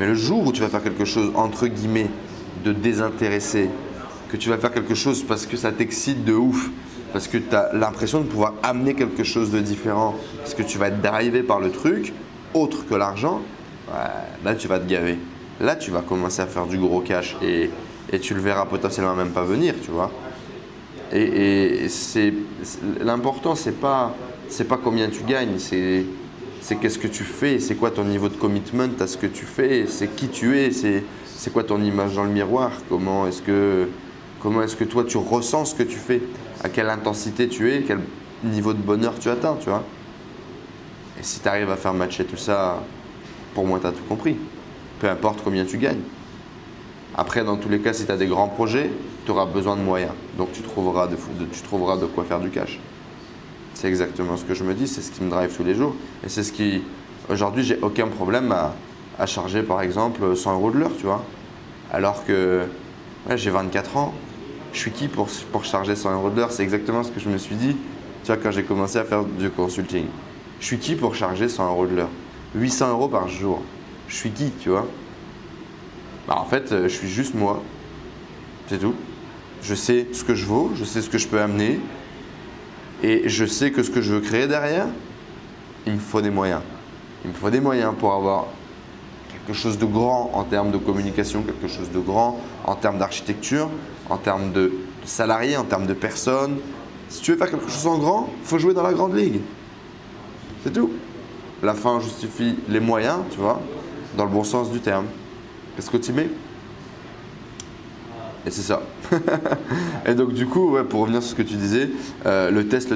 Mais le jour où tu vas faire quelque chose, entre guillemets, de désintéressé, que tu vas faire quelque chose parce que ça t'excite de ouf, parce que tu as l'impression de pouvoir amener quelque chose de différent, parce que tu vas être drivé par le truc, autre que l'argent, ouais, là tu vas te gaver. Là tu vas commencer à faire du gros cash et tu le verras potentiellement même pas venir, tu vois. Et l'important, c'est pas combien tu gagnes, c'est qu'est-ce que tu fais, c'est quoi ton niveau de commitment à ce que tu fais, c'est qui tu es, c'est quoi ton image dans le miroir, comment est-ce que toi tu ressens ce que tu fais, à quelle intensité tu es, quel niveau de bonheur tu atteins, tu vois. Et si tu arrives à faire matcher tout ça, pour moi tu as tout compris, peu importe combien tu gagnes. Après, dans tous les cas, si tu as des grands projets, tu auras besoin de moyens, donc tu trouveras de quoi faire du cash. C'est exactement ce que je me dis, c'est ce qui me drive tous les jours. Et c'est ce qui, aujourd'hui, j'ai aucun problème à charger par exemple 100 € de l'heure, tu vois. Alors que ouais, j'ai 24 ans, je suis qui pour charger 100 € de l'heure? C'est exactement ce que je me suis dit, tu vois, quand j'ai commencé à faire du consulting. Je suis qui pour charger 100 € de l'heure? 800 € par jour. Je suis qui, tu vois? Bah, en fait, je suis juste moi. C'est tout. Je sais ce que je vaux, je sais ce que je peux amener. Et je sais que ce que je veux créer derrière, il me faut des moyens. Il me faut des moyens pour avoir quelque chose de grand en termes de communication, quelque chose de grand en termes d'architecture, en termes de salariés, en termes de personnes. Si tu veux faire quelque chose en grand, il faut jouer dans la grande ligue. C'est tout. La fin justifie les moyens, tu vois, dans le bon sens du terme. Qu'est-ce que tu mets? Et c'est ça. Et donc du coup, ouais, pour revenir sur ce que tu disais, le test.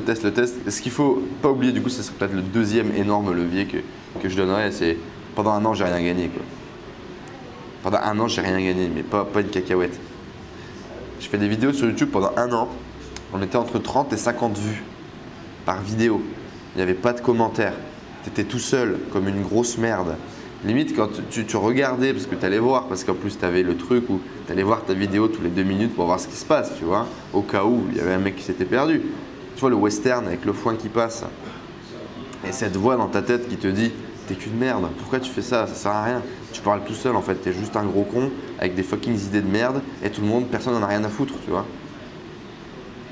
Ce qu'il faut pas oublier, du coup, ce serait peut-être le deuxième énorme levier que je donnerais, c'est pendant un an, j'ai rien gagné, quoi. Pendant un an, j'ai rien gagné, mais pas une cacahuète. Je fais des vidéos sur YouTube pendant un an. On était entre 30 et 50 vues par vidéo. Il n'y avait pas de commentaires. Tu étais tout seul, comme une grosse merde. Limite, quand tu regardais, parce que tu allais voir, parce qu'en plus tu avais le truc où tu allais voir ta vidéo tous les 2 minutes pour voir ce qui se passe, tu vois, au cas où il y avait un mec qui s'était perdu. Tu vois le western avec le foin qui passe et cette voix dans ta tête qui te dit « t'es qu'une merde. Pourquoi tu fais ça? Ça sert à rien. Tu parles tout seul en fait. T'es juste un gros con avec des fucking idées de merde et tout le monde, personne n'en a rien à foutre, tu vois.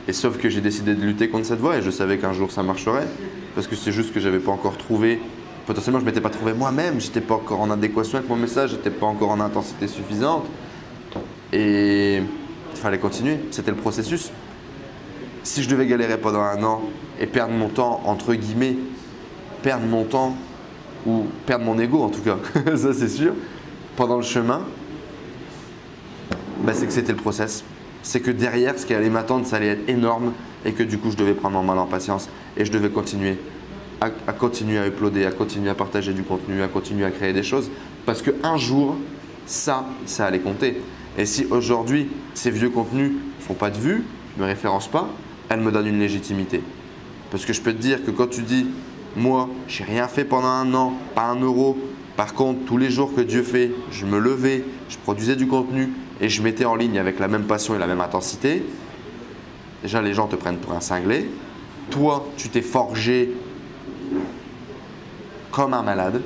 Et sauf que j'ai décidé de lutter contre cette voie et je savais qu'un jour ça marcherait parce que c'est juste que j'avais pas encore trouvé. Potentiellement, je m'étais pas trouvé moi-même. J'étais pas encore en adéquation avec mon message. J'étais pas encore en intensité suffisante. Et il fallait continuer. C'était le processus. Si je devais galérer pendant 1 an et perdre mon temps, entre guillemets, perdre mon temps ou perdre mon ego en tout cas, ça c'est sûr, pendant le chemin, bah, c'est que c'était le process. C'est que derrière, ce qui allait m'attendre, ça allait être énorme et que du coup, je devais prendre mon mal en patience et je devais continuer à continuer à uploader, à continuer à partager du contenu, à continuer à créer des choses parce qu'un jour, ça allait compter. Et si aujourd'hui, ces vieux contenus ne font pas de vues, ne me référencent pas, elles me donnent une légitimité. Parce que je peux te dire que quand tu dis « moi, j'ai rien fait pendant 1 an, pas 1 euro, par contre, tous les jours que Dieu fait, je me levais, je produisais du contenu et je mettais en ligne avec la même passion et la même intensité », déjà les gens te prennent pour un cinglé. Toi, tu t'es forgé comme un malade.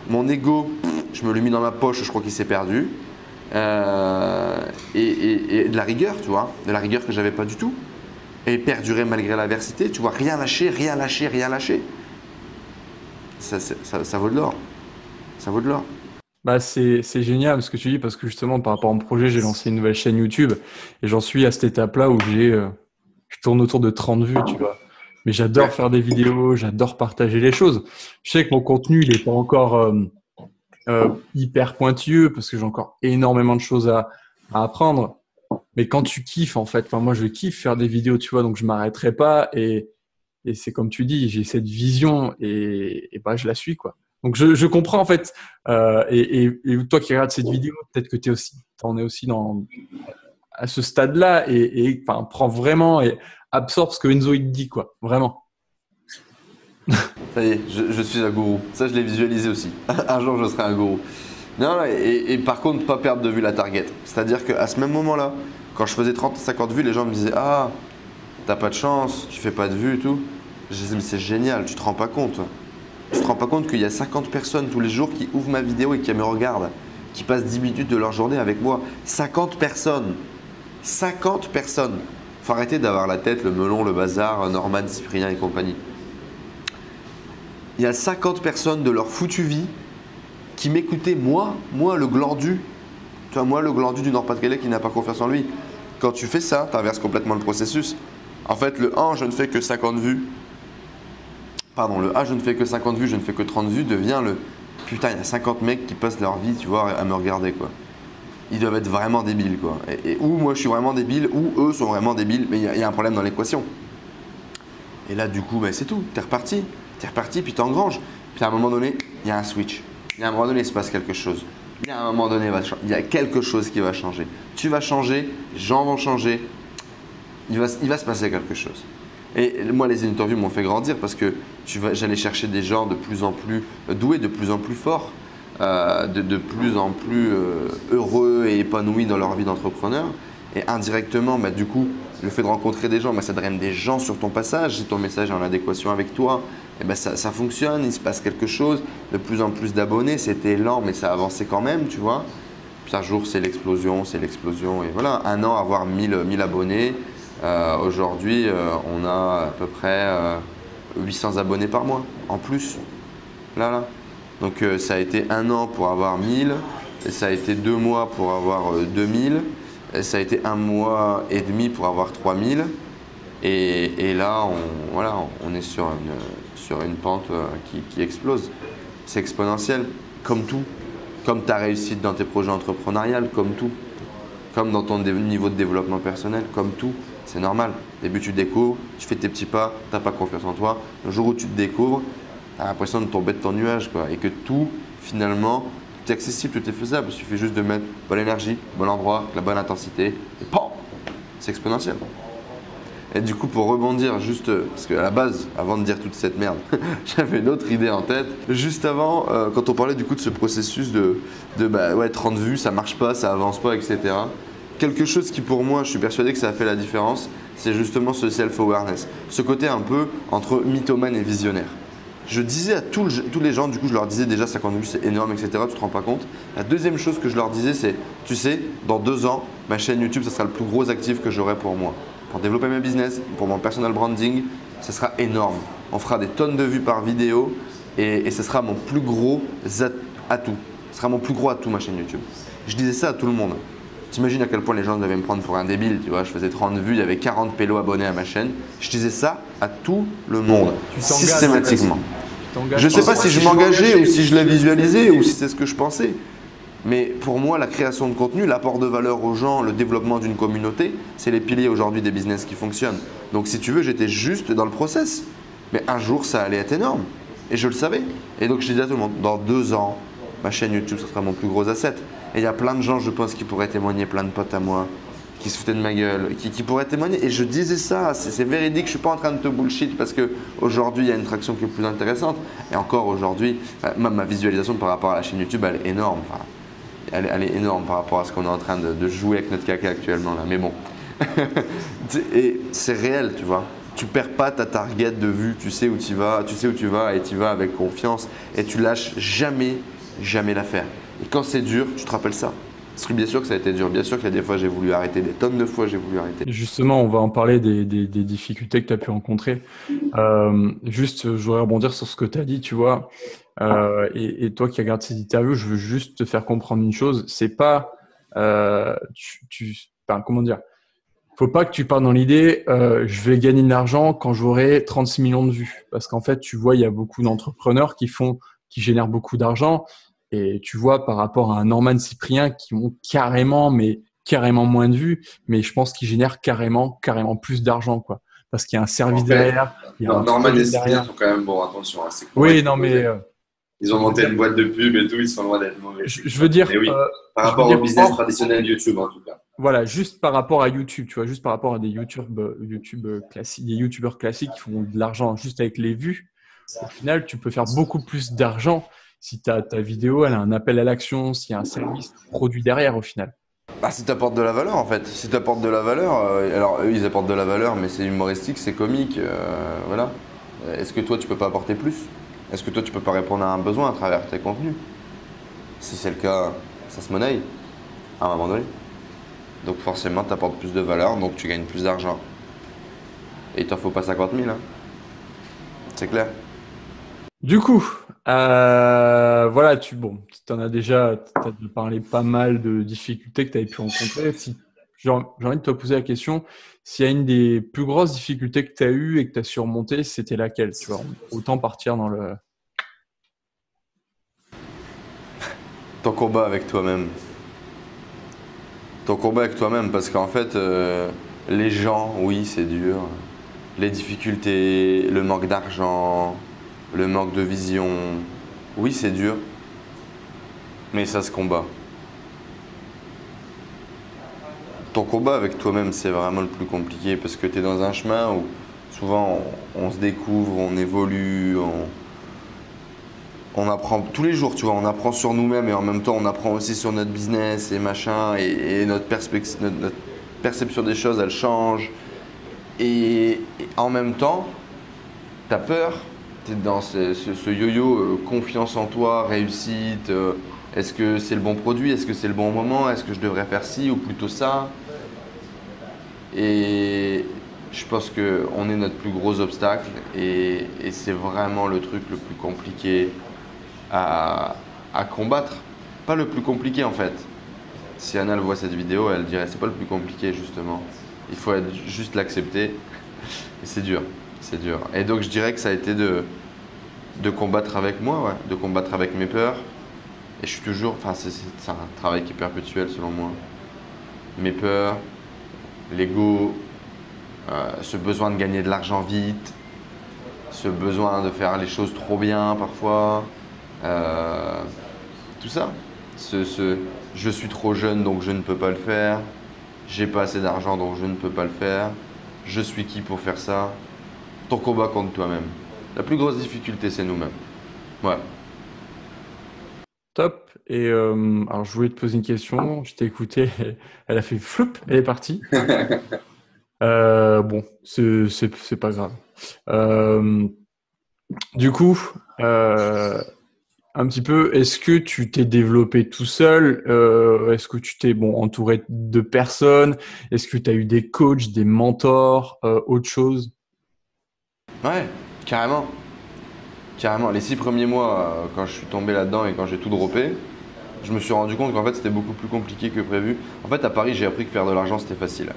Mon ego, je me l'ai mis dans ma poche, je crois qu'il s'est perdu. Et de la rigueur, tu vois, de la rigueur que j'avais pas du tout. Et perdurer malgré l'adversité, tu vois, rien lâcher, rien lâcher, rien lâcher. Ça vaut de l'or. Ça vaut de l'or. Bah c'est génial ce que tu dis parce que justement par rapport à mon projet, j'ai lancé une nouvelle chaîne YouTube et j'en suis à cette étape-là où je tourne autour de 30 vues, tu vois. Mais j'adore faire des vidéos, j'adore partager les choses. Je sais que mon contenu, il n'est pas encore hyper pointilleux parce que j'ai encore énormément de choses à apprendre. Mais quand tu kiffes, en fait, enfin, moi, je kiffe faire des vidéos, tu vois, donc je m'arrêterai pas. Et c'est comme tu dis, j'ai cette vision et bah, je la suis, quoi. Donc, je comprends, en fait. Et toi qui regardes cette vidéo, peut-être que t'en es aussi à ce stade-là et enfin, prends vraiment et absorbe ce que Enzo il te dit, quoi. Vraiment. Ça y est, je suis un gourou. Ça, je l'ai visualisé aussi. Un jour, je serai un gourou. Non, et par contre, pas perdre de vue la target. C'est-à-dire qu'à ce même moment-là, quand je faisais 30-50 vues, les gens me disaient « Ah, t'as pas de chance, tu fais pas de vues et tout. » Je disais « Mais c'est génial, tu te rends pas compte. Tu te rends pas compte qu'il y a 50 personnes tous les jours qui ouvrent ma vidéo et qui me regardent, qui passent 10 minutes de leur journée avec moi. 50 personnes. 50 personnes. Faut arrêter d'avoir la tête, le melon, le bazar, Norman, Cyprien et compagnie. Il y a 50 personnes de leur foutue vie qui m'écoutaient, moi le glandu, tu vois, moi le glandu du Nord-Pas-de-Calais qui n'a pas confiance en lui. Quand tu fais ça, tu inverses complètement le processus. En fait, le 1, je ne fais que 50 vues. Pardon, le A, je ne fais que 50 vues, je ne fais que 30 vues, devient le putain, il y a 50 mecs qui passent leur vie, tu vois, à me regarder, quoi. Ils doivent être vraiment débiles, quoi. Ou moi, je suis vraiment débile, ou eux sont vraiment débiles, mais il y a un problème dans l'équation. Et là, du coup, ben, c'est tout. T'es reparti, puis t'engranges. Puis à un moment donné, il y a un switch. Il y a un moment donné, il se passe quelque chose. Il y a un moment donné, il y a quelque chose qui va changer. Tu vas changer, les gens vont changer. Il va se passer quelque chose. Et moi, les interviews m'ont fait grandir parce que j'allais chercher des gens de plus en plus doués, de plus en plus forts, de plus en plus heureux et épanouis dans leur vie d'entrepreneur. Et indirectement, bah, du coup, le fait de rencontrer des gens, bah, ça draine des gens sur ton passage. Si ton message est en adéquation avec toi, et bah, ça fonctionne, il se passe quelque chose. De plus en plus d'abonnés, c'était lent, mais ça avançait quand même, tu vois. Puis un jour, c'est l'explosion. Et voilà, 1 an, avoir 1000 abonnés. Aujourd'hui, on a à peu près 800 abonnés par mois, en plus. Là. Donc, ça a été 1 an pour avoir 1000, et ça a été 2 mois pour avoir 2000. Et ça a été 1 mois et demi pour avoir 3000 et là on est sur une pente qui explose. C'est exponentiel, comme tout, comme ta réussite dans tes projets entrepreneuriales, comme tout, comme dans ton niveau de développement personnel, comme tout, c'est normal. Au début tu découvres, tu fais tes petits pas, tu n'as pas confiance en toi. Le jour où tu te découvres, tu as l'impression de tomber de ton nuage, quoi, et que tout finalement tout est accessible, tout est faisable. Il suffit juste de mettre bonne énergie, bon endroit, la bonne intensité, et PAM, c'est exponentiel. Et du coup, pour rebondir, juste parce qu'à la base, avant de dire toute cette merde, j'avais une autre idée en tête. Juste avant, quand on parlait du coup de ce processus de 30 vues, ça marche pas, ça avance pas, etc. Quelque chose qui pour moi, je suis persuadé que ça a fait la différence, c'est justement ce self-awareness. Ce côté un peu entre mythomane et visionnaire. je disais à tous les gens, du coup, je leur disais déjà 50 vues, c'est énorme, etc. Tu te rends pas compte. La deuxième chose que je leur disais, c'est, tu sais, dans 2 ans, ma chaîne YouTube, ça sera le plus gros actif que j'aurai pour moi. Pour développer mes business, pour mon personal branding, ce sera énorme. On fera des tonnes de vues par vidéo et ce sera mon plus gros atout. Ce sera mon plus gros atout, ma chaîne YouTube. Je disais ça à tout le monde. T'imagines à quel point les gens devaient me prendre pour un débile, tu vois. Je faisais 30 vues, il y avait 40 pélos abonnés à ma chaîne. Je disais ça à tout le monde, systématiquement. Je ne sais pas si je m'engageais ou si je l'ai visualisé ou si c'est ce que je pensais. Mais pour moi, la création de contenu, l'apport de valeur aux gens, le développement d'une communauté, c'est les piliers aujourd'hui des business qui fonctionnent. Donc si tu veux, j'étais juste dans le process. Mais un jour, ça allait être énorme. Et je le savais. Et donc je disais à tout le monde, dans 2 ans, ma chaîne YouTube, ce sera mon plus gros asset. Et il y a plein de gens, je pense, qui pourraient témoigner, plein de potes à moi, qui se foutaient de ma gueule, qui pourraient témoigner. Et je disais ça, c'est véridique, je ne suis pas en train de te bullshit parce qu'aujourd'hui, il y a une traction qui est plus intéressante. Et encore aujourd'hui, ma visualisation par rapport à la chaîne YouTube, elle est énorme. Enfin, elle est énorme par rapport à ce qu'on est en train de jouer avec notre caca actuellement là. Mais bon, et c'est réel, tu vois. Tu perds pas ta target de vue, tu sais où tu vas, et tu vas avec confiance et tu lâches jamais l'affaire. Et quand c'est dur, tu te rappelles ça. Parce que bien sûr que ça a été dur, bien sûr qu'il y a des fois j'ai voulu arrêter, des tonnes de fois j'ai voulu arrêter. Justement, on va en parler des difficultés que tu as pu rencontrer. Juste, je voudrais rebondir sur ce que tu as dit, tu vois. Et toi qui regardes cette interview, je veux juste te faire comprendre une chose. C'est pas, enfin, comment dire, faut pas que tu partes dans l'idée, je vais gagner de l'argent quand j'aurai 36 millions de vues. Parce qu'en fait, tu vois, il y a beaucoup d'entrepreneurs qui génèrent beaucoup d'argent. Et tu vois, par rapport à un Norman Cyprien qui ont carrément moins de vues, mais je pense qu'ils génèrent carrément plus d'argent, quoi. Parce qu'il y a un service derrière, il y a un Norman et projet Cyprien derrière. sont quand même bons, attention. C'est Oui, non, mais ils ont monté une boîte de pub et tout, ils sont loin d'être mauvais. je veux dire, Mais oui, par rapport au business traditionnel YouTube en tout cas. Voilà, juste par rapport à YouTube, tu vois, juste par rapport à des classiques, des YouTubeurs classiques qui font de l'argent juste avec les vues. Au final, tu peux faire beaucoup plus d'argent si ta vidéo elle a un appel à l'action, s'il y a un service produit derrière au final. Bah, si tu apportes de la valeur en fait. Si tu apportes de la valeur, alors eux ils apportent de la valeur, mais c'est humoristique, c'est comique, voilà. Est-ce que toi tu peux pas apporter plus? Est-ce que toi tu peux pas répondre à un besoin à travers tes contenus? Si c'est le cas, ça se monnaie à un moment donné. Donc forcément tu apportes plus de valeur, donc tu gagnes plus d'argent. Et il t'en faut pas 50 000, hein. C'est clair. Du coup, voilà, tu en as déjà parlé pas mal de difficultés que tu avais pu rencontrer. J'ai envie de te poser la question, s'il y a une des plus grosses difficultés que tu as eues et que tu as surmontées, c'était laquelle? Tu vois, autant partir dans le… Ton combat avec toi-même. Ton combat avec toi-même, parce qu'en fait, les gens, oui, c'est dur. Les difficultés, le manque d'argent, le manque de vision, oui, c'est dur. Mais ça se combat. Ton combat avec toi-même, c'est vraiment le plus compliqué parce que tu es dans un chemin où souvent on se découvre, on évolue, on apprend tous les jours, tu vois, on apprend sur nous-mêmes et en même temps on apprend aussi sur notre business et machin et notre perception des choses, elle change. Et en même temps, tu as peur, tu es dans ce yo-yo, confiance en toi, réussite, est-ce que c'est le bon produit, est-ce que c'est le bon moment, est-ce que je devrais faire ci ou plutôt ça? Et je pense qu'on est notre plus gros obstacle et c'est vraiment le truc le plus compliqué à combattre. Pas le plus compliqué en fait. Si Anna voit cette vidéo, elle dirait c'est pas le plus compliqué justement. Il faut juste l'accepter. Et c'est dur, c'est dur. Et donc je dirais que ça a été de combattre avec moi, ouais, de combattre avec mes peurs. Et je suis toujours, enfin c'est un travail qui est perpétuel selon moi. Mes peurs, l'ego, ce besoin de gagner de l'argent vite, ce besoin de faire les choses trop bien parfois, tout ça. Je suis trop jeune donc je ne peux pas le faire, j'ai pas assez d'argent donc je ne peux pas le faire, je suis qui pour faire ça? Ton combat contre toi-même. La plus grosse difficulté c'est nous-mêmes. Ouais. Top. Et alors, je voulais te poser une question. Je t'ai écouté. Elle a fait floup, elle est partie. Bon, c'est pas grave. Du coup, un petit peu, est-ce que tu t'es développé tout seul? Est-ce que tu t'es entouré de personnes? Est-ce que tu as eu des coachs, des mentors, autre chose? Ouais, carrément. Carrément. Les 6 premiers mois, quand je suis tombé là-dedans et quand j'ai tout droppé, je me suis rendu compte qu'en fait c'était beaucoup plus compliqué que prévu. En fait, à Paris, j'ai appris que faire de l'argent c'était facile.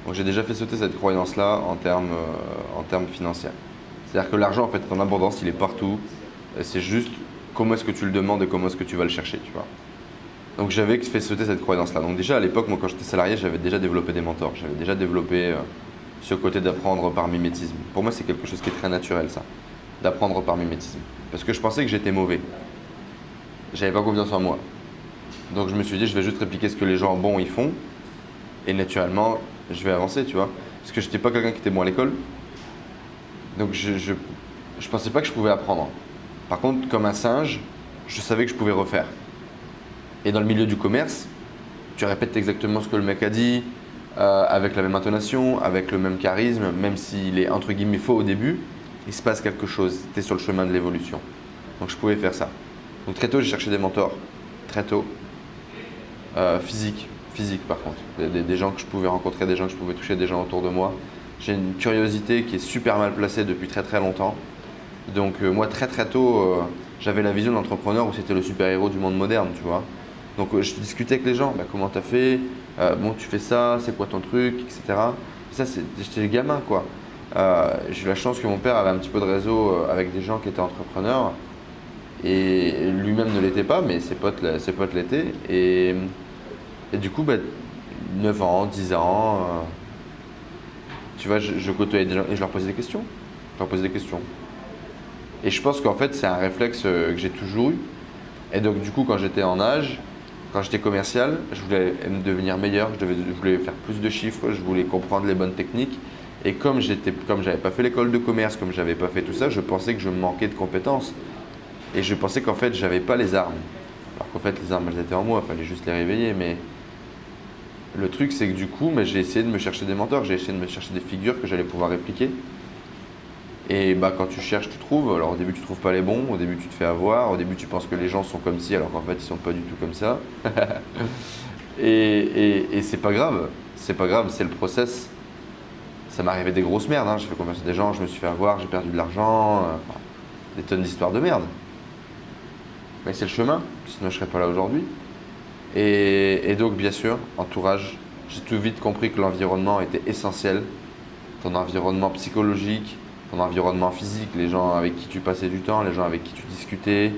Donc j'ai déjà fait sauter cette croyance-là en termes financiers. C'est-à-dire que l'argent en fait est en abondance, il est partout. C'est juste comment est-ce que tu le demandes et comment est-ce que tu vas le chercher, tu vois. Donc j'avais fait sauter cette croyance-là. Donc déjà à l'époque, moi quand j'étais salarié, j'avais déjà développé des mentors. J'avais déjà développé ce côté d'apprendre par mimétisme. Pour moi, c'est quelque chose qui est très naturel, ça, d'apprendre par mimétisme. Parce que je pensais que j'étais mauvais. J'avais pas confiance en moi. Donc je me suis dit, je vais juste répliquer ce que les gens bons ils font. Et naturellement, je vais avancer, tu vois. Parce que je n'étais pas quelqu'un qui était bon à l'école. Donc je pensais pas que je pouvais apprendre. Par contre, comme un singe, je savais que je pouvais refaire. Et dans le milieu du commerce, tu répètes exactement ce que le mec a dit, avec la même intonation, avec le même charisme, même s'il est entre guillemets faux au début, il se passe quelque chose. Tu es sur le chemin de l'évolution. Donc je pouvais faire ça. Donc très tôt, j'ai cherché des mentors. Très tôt. Physique par contre. Des gens que je pouvais rencontrer, des gens que je pouvais toucher, des gens autour de moi. J'ai une curiosité qui est super mal placée depuis très très longtemps. Donc moi très très tôt, j'avais la vision d'entrepreneur où c'était le super-héros du monde moderne, tu vois. Donc je discutais avec les gens, bah, comment t'as fait, bon tu fais ça, c'est quoi ton truc, etc. Ça j'étais gamin quoi. J'ai eu la chance que mon père avait un petit peu de réseau avec des gens qui étaient entrepreneurs. Et lui-même ne l'était pas, mais ses potes l'étaient. Et du coup, 9 ans, 10 ans, tu vois, je côtoyais des gens et je leur posais des questions. Je leur posais des questions. Et je pense qu'en fait, c'est un réflexe que j'ai toujours eu. Et donc, du coup, quand j'étais en âge, quand j'étais commercial, je voulais devenir meilleur, je voulais faire plus de chiffres, je voulais comprendre les bonnes techniques. Et comme j'avais pas fait l'école de commerce, comme j'avais pas fait tout ça, je pensais que je manquais de compétences. Et je pensais qu'en fait, j'avais pas les armes. Alors qu'en fait, les armes, elles étaient en moi, il fallait juste les réveiller. Mais le truc, c'est que du coup, j'ai essayé de me chercher des mentors, j'ai essayé de me chercher des figures que j'allais pouvoir répliquer. Et quand tu cherches, tu trouves. Alors au début, tu trouves pas les bons, au début, tu te fais avoir, au début, tu penses que les gens sont comme ci, alors qu'en fait, ils sont pas du tout comme ça. et c'est pas grave, c'est le process. Ça m'est arrivé des grosses merdes, hein. J'ai fait confiance à des gens, je me suis fait avoir, j'ai perdu de l'argent, des tonnes d'histoires de merde. Mais c'est le chemin, sinon je serais pas là aujourd'hui. Et donc, bien sûr, entourage, j'ai tout vite compris que l'environnement était essentiel. Ton environnement psychologique, ton environnement physique, les gens avec qui tu passais du temps, les gens avec qui tu discutais,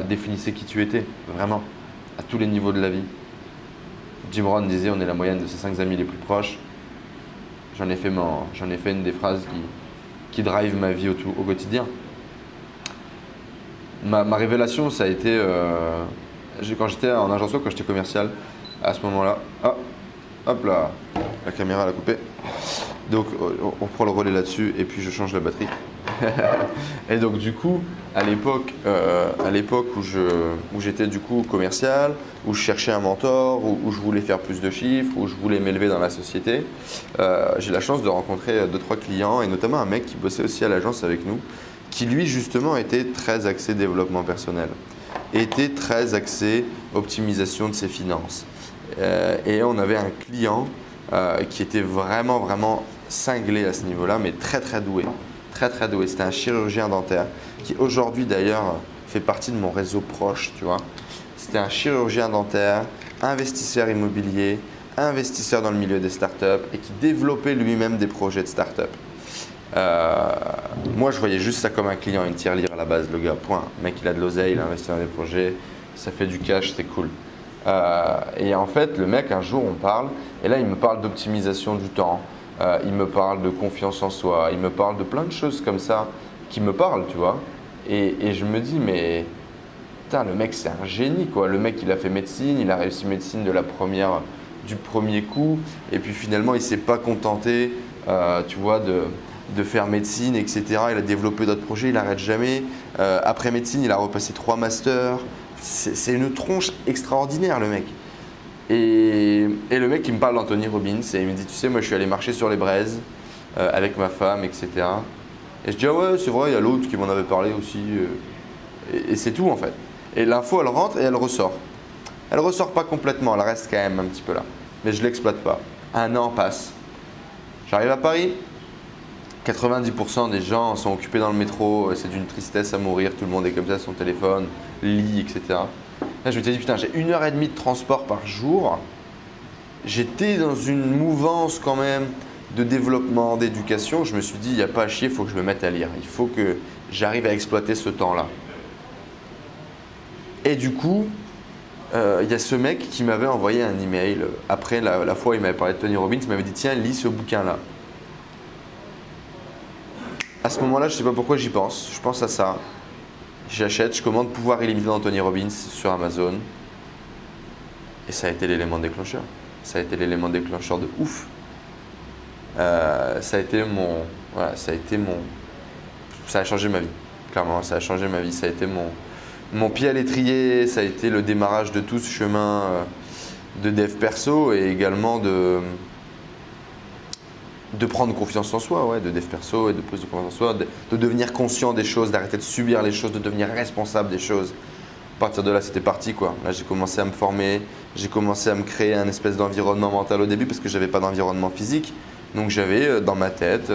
définissaient qui tu étais, vraiment, à tous les niveaux de la vie. Jim Rohn disait on est la moyenne de ses 5 amis les plus proches. J'en ai fait une des phrases qui drive ma vie au quotidien. Ma révélation, ça a été quand j'étais en agence web, quand j'étais commercial, à ce moment-là, hop là, la caméra elle a coupé. Donc on prend le relais là-dessus et puis je change la batterie. Et donc du coup, à l'époque où j'étais du coup commercial, où je cherchais un mentor, où je voulais faire plus de chiffres, où je voulais m'élever dans la société, j'ai la chance de rencontrer 2-3 clients et notamment un mec qui bossait aussi à l'agence avec nous, qui lui justement était très axé développement personnel, était très axé optimisation de ses finances. Et on avait un client qui était vraiment, vraiment cinglé à ce niveau-là, mais très, très doué. Très, très doué. C'était un chirurgien dentaire qui aujourd'hui d'ailleurs fait partie de mon réseau proche, tu vois. C'était un chirurgien dentaire, investisseur immobilier, investisseur dans le milieu des startups et qui développait lui-même des projets de startup. Moi, je voyais juste ça comme un client, une tirelire à la base, le gars, point. Le mec, il a de l'oseille, il investit dans des projets, ça fait du cash, c'est cool. Et en fait, le mec, un jour, on parle, et là, il me parle d'optimisation du temps, il me parle de confiance en soi, il me parle de plein de choses comme ça qui me parlent, tu vois. Et je me dis, mais putain, le mec, c'est un génie, quoi. Le mec, il a fait médecine, il a réussi médecine du premier coup, et puis finalement, il ne s'est pas contenté, tu vois, de faire médecine, etc. Il a développé d'autres projets, il n'arrête jamais. Après médecine, il a repassé 3 masters. C'est une tronche extraordinaire, le mec. Et le mec, il me parle d'Anthony Robbins et il me dit, tu sais, moi, je suis allé marcher sur les braises avec ma femme, etc. Et je dis, ah ouais, c'est vrai, il y a l'autre qui m'en avait parlé aussi. Et c'est tout en fait. Et l'info, elle rentre et elle ressort. Elle ressort pas complètement, elle reste quand même un petit peu là. Mais je l'exploite pas. Un an passe. J'arrive à Paris. 90% des gens sont occupés dans le métro. C'est d'une tristesse à mourir. Tout le monde est comme ça, son téléphone, lit, etc. Là, je me suis dit, putain, j'ai 1h30 de transport par jour. J'étais dans une mouvance quand même de développement, d'éducation. Je me suis dit, il n'y a pas à chier, il faut que je me mette à lire. Il faut que j'arrive à exploiter ce temps-là. Et du coup, il y a ce mec qui m'avait envoyé un email. Après la fois où il m'avait parlé de Tony Robbins, il m'avait dit, tiens, lis ce bouquin-là. À ce moment-là, je ne sais pas pourquoi j'y pense. Je pense à ça. J'achète, je commande Pouvoir illimité d'Anthony Robbins sur Amazon. Et ça a été l'élément déclencheur. Ça a été l'élément déclencheur de ouf. Ça a été mon. Voilà, ça a changé ma vie. Clairement, ça a changé ma vie. Ça a été mon pied à l'étrier. Ça a été le démarrage de tout ce chemin de dev perso et également de prendre confiance en soi, ouais, de dev perso et de prise de confiance en soi, de devenir conscient des choses, d'arrêter de subir les choses, de devenir responsable des choses. À partir de là, c'était parti, quoi. Là, j'ai commencé à me former, j'ai commencé à me créer un espèce d'environnement mental au début parce que je n'avais pas d'environnement physique. Donc, j'avais dans ma tête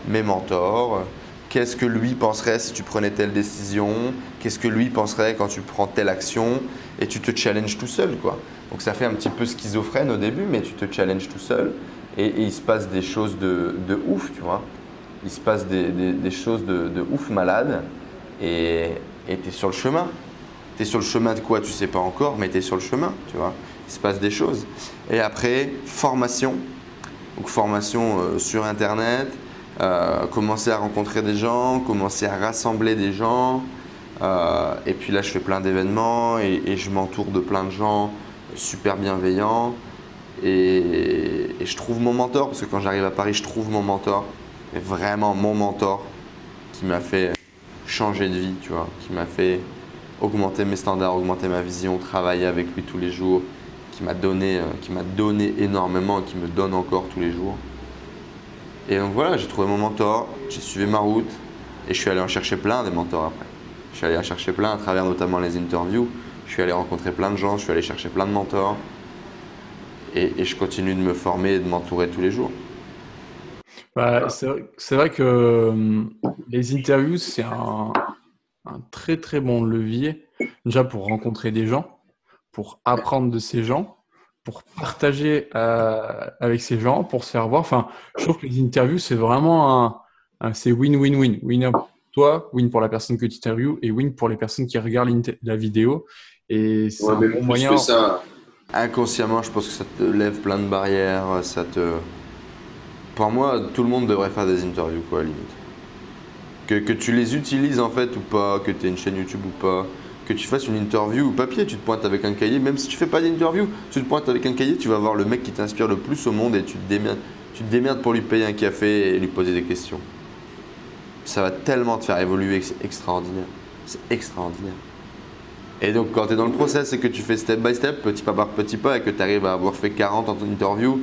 mes mentors. Qu'est-ce que lui penserait si tu prenais telle décision? Qu'est-ce que lui penserait quand tu prends telle action? Et tu te challenges tout seul, quoi. Donc, ça fait un petit peu schizophrène au début, mais tu te challenges tout seul. Et il se passe des choses de ouf, tu vois. Il se passe des choses de ouf malade. Et tu es sur le chemin. Tu es sur le chemin de quoi, tu sais pas encore, mais tu es sur le chemin, tu vois. Il se passe des choses. Et après, formation. Donc formation sur Internet, commencer à rencontrer des gens, commencer à rassembler des gens. Et puis là, je fais plein d'événements et je m'entoure de plein de gens super bienveillants. Et je trouve mon mentor, parce que quand j'arrive à Paris, je trouve mon mentor. Et vraiment mon mentor qui m'a fait changer de vie, tu vois, qui m'a fait augmenter mes standards, augmenter ma vision, travailler avec lui tous les jours, qui m'a donné énormément et qui me donne encore tous les jours. Et donc voilà, j'ai trouvé mon mentor, j'ai suivi ma route et je suis allé en chercher plein des mentors après. Je suis allé en chercher plein à travers notamment les interviews. Je suis allé rencontrer plein de gens, je suis allé chercher plein de mentors et je continue de me former et de m'entourer tous les jours. Bah, c'est vrai que les interviews, c'est un très très bon levier déjà pour rencontrer des gens, pour apprendre de ces gens, pour partager avec ces gens, pour se faire voir. Enfin, je trouve que les interviews, c'est vraiment c'est win-win-win. Win pour toi, win pour la personne que tu interviews et win pour les personnes qui regardent la vidéo. Et c'est un bon moyen. Que ça, inconsciemment, je pense que ça te lève plein de barrières. Pour moi, tout le monde devrait faire des interviews, quoi, à la limite. Que tu les utilises en fait ou pas, que tu aies une chaîne YouTube ou pas, que tu fasses une interview ou papier, tu te pointes avec un cahier, même si tu fais pas d'interview, tu te pointes avec un cahier, tu vas voir le mec qui t'inspire le plus au monde et tu te démerdes pour lui payer un café et lui poser des questions. Ça va tellement te faire évoluer, c'est extraordinaire. C'est extraordinaire. Et donc quand tu es dans le process et que tu fais step by step, petit pas par petit pas et que tu arrives à avoir fait 40 interviews,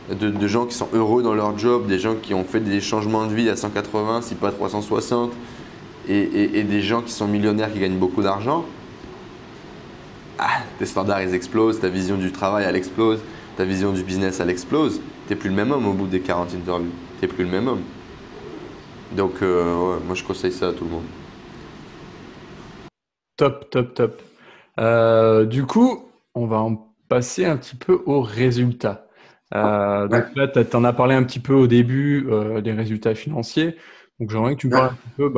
de gens qui sont heureux dans leur job, des gens qui ont fait des changements de vie à 180, si pas 360, et des gens qui sont millionnaires, qui gagnent beaucoup d'argent, tes standards ils explosent, ta vision du travail elle explose, ta vision du business elle explose. Tu n'es plus le même homme au bout des 40 interviews. Tu n'es plus le même homme. Donc ouais, moi je conseille ça à tout le monde. Top, top, top. Du coup, on va en passer un petit peu aux résultats. Donc là, tu en as parlé un petit peu au début des résultats financiers. Donc j'aimerais que tu me parles un petit peu,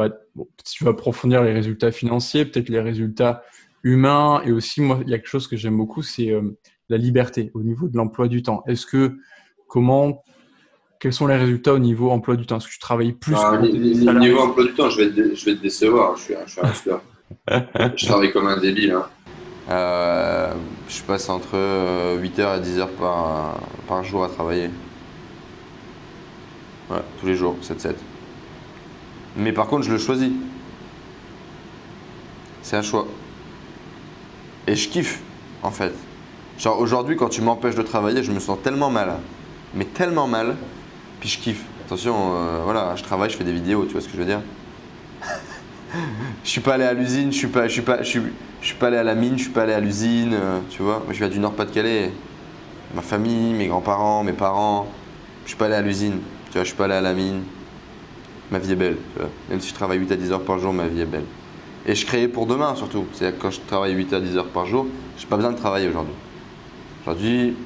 si tu vas approfondir les résultats financiers, peut-être les résultats humains. Et aussi, moi, il y a quelque chose que j'aime beaucoup, c'est la liberté au niveau de l'emploi du temps. Quels sont les résultats au niveau emploi du temps? Est-ce que tu travailles plus Niveau emploi du temps, je vais te décevoir. Je suis un hustler. Je travaille comme un débile. Je passe entre 8h et 10h par jour à travailler. Ouais, tous les jours, 7-7. Mais par contre, je le choisis. C'est un choix. Et je kiffe, en fait. Genre aujourd'hui, quand tu m'empêches de travailler, je me sens tellement mal. Mais tellement mal. Puis je kiffe. Attention, voilà, je travaille, je fais des vidéos, tu vois ce que je veux dire? Je suis pas allé à l'usine, je suis pas allé à la mine, je suis pas allé à l'usine, tu vois. Moi, je viens du Nord-Pas-de-Calais. Ma famille, mes grands-parents, mes parents, je suis pas allé à l'usine, tu vois, je suis pas allé à la mine. Ma vie est belle, tu vois. Même si je travaille 8 à 10 heures par jour, ma vie est belle. Et je crée pour demain surtout. C'est-à-dire que quand je travaille 8 à 10 heures par jour, j'ai pas besoin de travailler aujourd'hui. Aujourd'hui,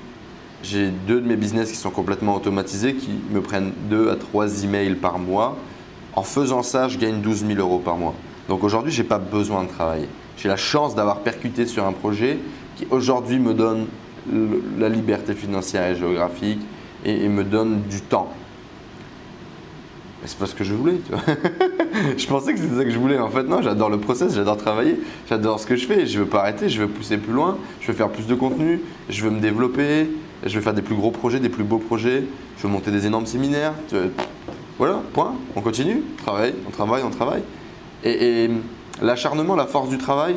j'ai 2 de mes business qui sont complètement automatisés, qui me prennent 2 à 3 emails par mois. En faisant ça, je gagne 12 000 euros par mois. Donc aujourd'hui, je n'ai pas besoin de travailler. J'ai la chance d'avoir percuté sur un projet qui aujourd'hui me donne la liberté financière et géographique et me donne du temps. Mais c'est pas ce que je voulais, tu vois. Je pensais que c'était ça que je voulais. En fait, non, j'adore le process, j'adore travailler, j'adore ce que je fais. Je veux pas arrêter, je veux pousser plus loin, je veux faire plus de contenu, je veux me développer, je veux faire des plus gros projets, des plus beaux projets, je veux monter des énormes séminaires. Voilà, point. On continue, on travaille, on travaille. Et l'acharnement, la force du travail,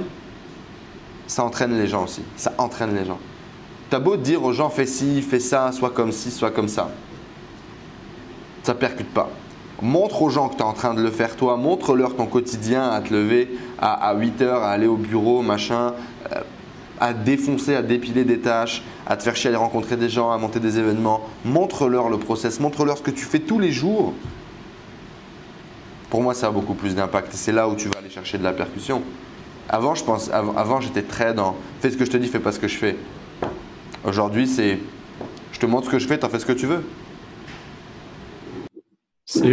ça entraîne les gens aussi. Ça entraîne les gens. T'as beau dire aux gens, fais ci, fais ça, soit comme ci, soit comme ça. Ça ne percute pas. Montre aux gens que tu es en train de le faire toi, montre-leur ton quotidien à te lever à 8 heures, à aller au bureau, machin, à défoncer, à dépiler des tâches, à te faire chier à aller rencontrer des gens, à monter des événements. Montre-leur le process, montre-leur ce que tu fais tous les jours. Pour moi, ça a beaucoup plus d'impact et c'est là où tu vas aller chercher de la percussion. Avant, j'étais très dans fais ce que je te dis, fais pas ce que je fais. Aujourd'hui, c'est je te montre ce que je fais, t'en fais ce que tu veux. Ça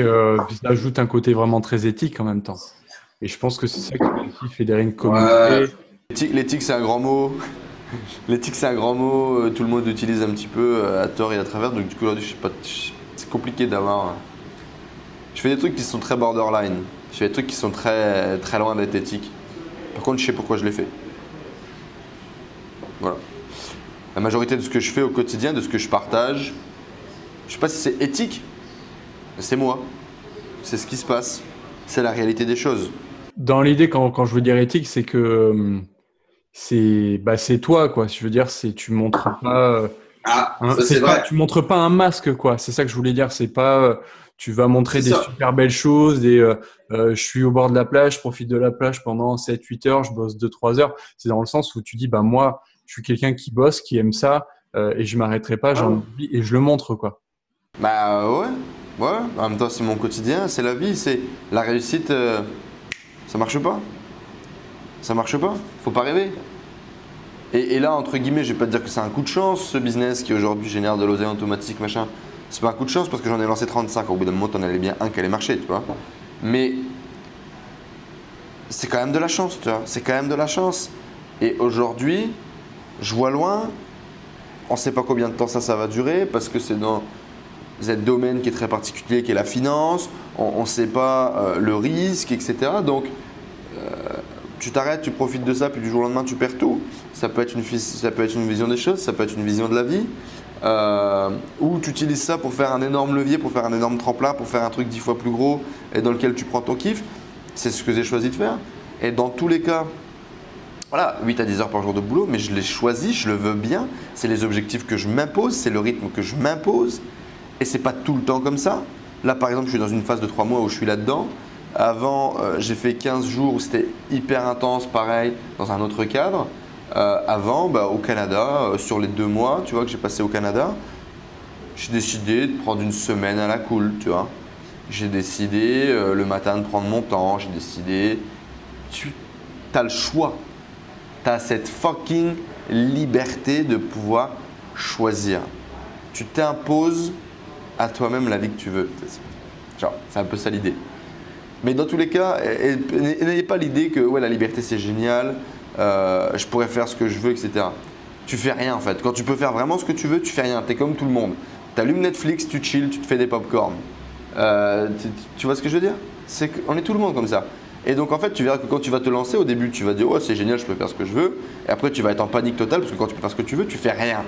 ajoute un côté vraiment très éthique en même temps. Et je pense que c'est ça qui fédère une communauté. Ouais. L'éthique, c'est un grand mot. L'éthique, c'est un grand mot. Tout le monde l'utilise un petit peu à tort et à travers. Donc, du coup, aujourd'hui, c'est compliqué d'avoir. Je fais des trucs qui sont très borderline. Je fais des trucs qui sont très, très loin d'être éthiques. Par contre, je sais pourquoi je les fais. Voilà. La majorité de ce que je fais au quotidien, de ce que je partage, je ne sais pas si c'est éthique. C'est moi, c'est ce qui se passe, c'est la réalité des choses. Dans l'idée, quand je veux dire éthique, c'est que c'est toi, quoi. Je veux dire, tu montres pas, tu montres pas un masque, quoi. C'est ça que je voulais dire. C'est pas, tu vas montrer des super belles choses, je suis au bord de la plage, je profite de la plage pendant 7-8 heures, je bosse 2-3 heures. C'est dans le sens où tu dis, bah moi, je suis quelqu'un qui bosse, qui aime ça, et je m'arrêterai pas, j'ai envie, et je le montre, quoi. Bah ouais. Ouais, en même temps, c'est mon quotidien, c'est la vie, c'est la réussite. Ça marche pas. Ça marche pas. Faut pas rêver. Et là, entre guillemets, je vais pas te dire que c'est un coup de chance, ce business qui aujourd'hui génère de l'oseille automatique, machin. C'est pas un coup de chance parce que j'en ai lancé 35. Au bout d'un moment, t'en avais bien un qui allait marcher, tu vois. Mais c'est quand même de la chance, tu vois. C'est quand même de la chance. Et aujourd'hui, je vois loin. On sait pas combien de temps ça va durer parce que c'est dans un domaine qui est très particulier, qui est la finance, on ne sait pas le risque, etc. Donc, tu t'arrêtes, tu profites de ça, puis du jour au lendemain, tu perds tout. Ça peut être une vision des choses, ça peut être une vision de la vie. Ou tu utilises ça pour faire un énorme levier, pour faire un énorme tremplin, pour faire un truc 10 fois plus gros et dans lequel tu prends ton kiff. C'est ce que j'ai choisi de faire. Et dans tous les cas, voilà, 8 à 10 heures par jour de boulot, mais je l'ai choisi, je le veux bien. C'est les objectifs que je m'impose, c'est le rythme que je m'impose. Et c'est pas tout le temps comme ça. Là, par exemple, je suis dans une phase de 3 mois où je suis là-dedans. Avant, j'ai fait 15 jours où c'était hyper intense, pareil, dans un autre cadre. Avant, au Canada, sur les 2 mois, tu vois, que j'ai passé au Canada, j'ai décidé de prendre une semaine à la cool, tu vois. J'ai décidé le matin de prendre mon temps, j'ai décidé… Tu as le choix. Tu as cette fucking liberté de pouvoir choisir. Tu t'imposes à toi-même la vie que tu veux. Genre, c'est un peu ça l'idée. Mais dans tous les cas, n'ayez pas l'idée que ouais, la liberté c'est génial, je pourrais faire ce que je veux, etc. Tu fais rien en fait. Quand tu peux faire vraiment ce que tu veux, tu fais rien. Tu es comme tout le monde. Tu allumes Netflix, tu chill, tu te fais des pop-corn. Tu vois ce que je veux dire? On est tout le monde comme ça. Et donc en fait, tu verras que quand tu vas te lancer, au début, tu vas dire « Oh, c'est génial, je peux faire ce que je veux ». Et après, tu vas être en panique totale parce que quand tu peux faire ce que tu veux, tu fais rien.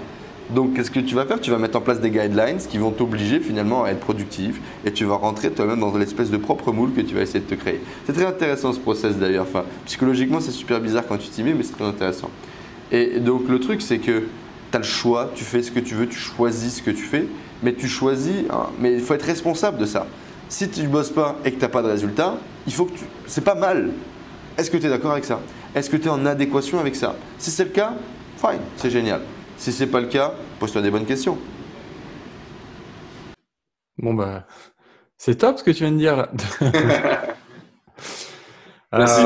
Donc, qu'est-ce que tu vas faire? Tu vas mettre en place des guidelines qui vont t'obliger finalement à être productif et tu vas rentrer toi-même dans l'espèce de propre moule que tu vas essayer de te créer. C'est très intéressant ce process d'ailleurs. Enfin, psychologiquement, c'est super bizarre quand tu t'y mets, mais c'est très intéressant. Et donc, le truc, c'est que tu as le choix, tu fais ce que tu veux, tu choisis ce que tu fais, mais tu choisis, hein, mais il faut être responsable de ça. Si tu ne bosses pas et que tu n'as pas de résultat, c'est pas mal. Est-ce que tu es d'accord avec ça? Est-ce que tu es en adéquation avec ça? Si c'est le cas, fine, c'est génial. Si ce n'est pas le cas, pose-toi des bonnes questions. Bon, bah, c'est top ce que tu viens de dire là. Merci.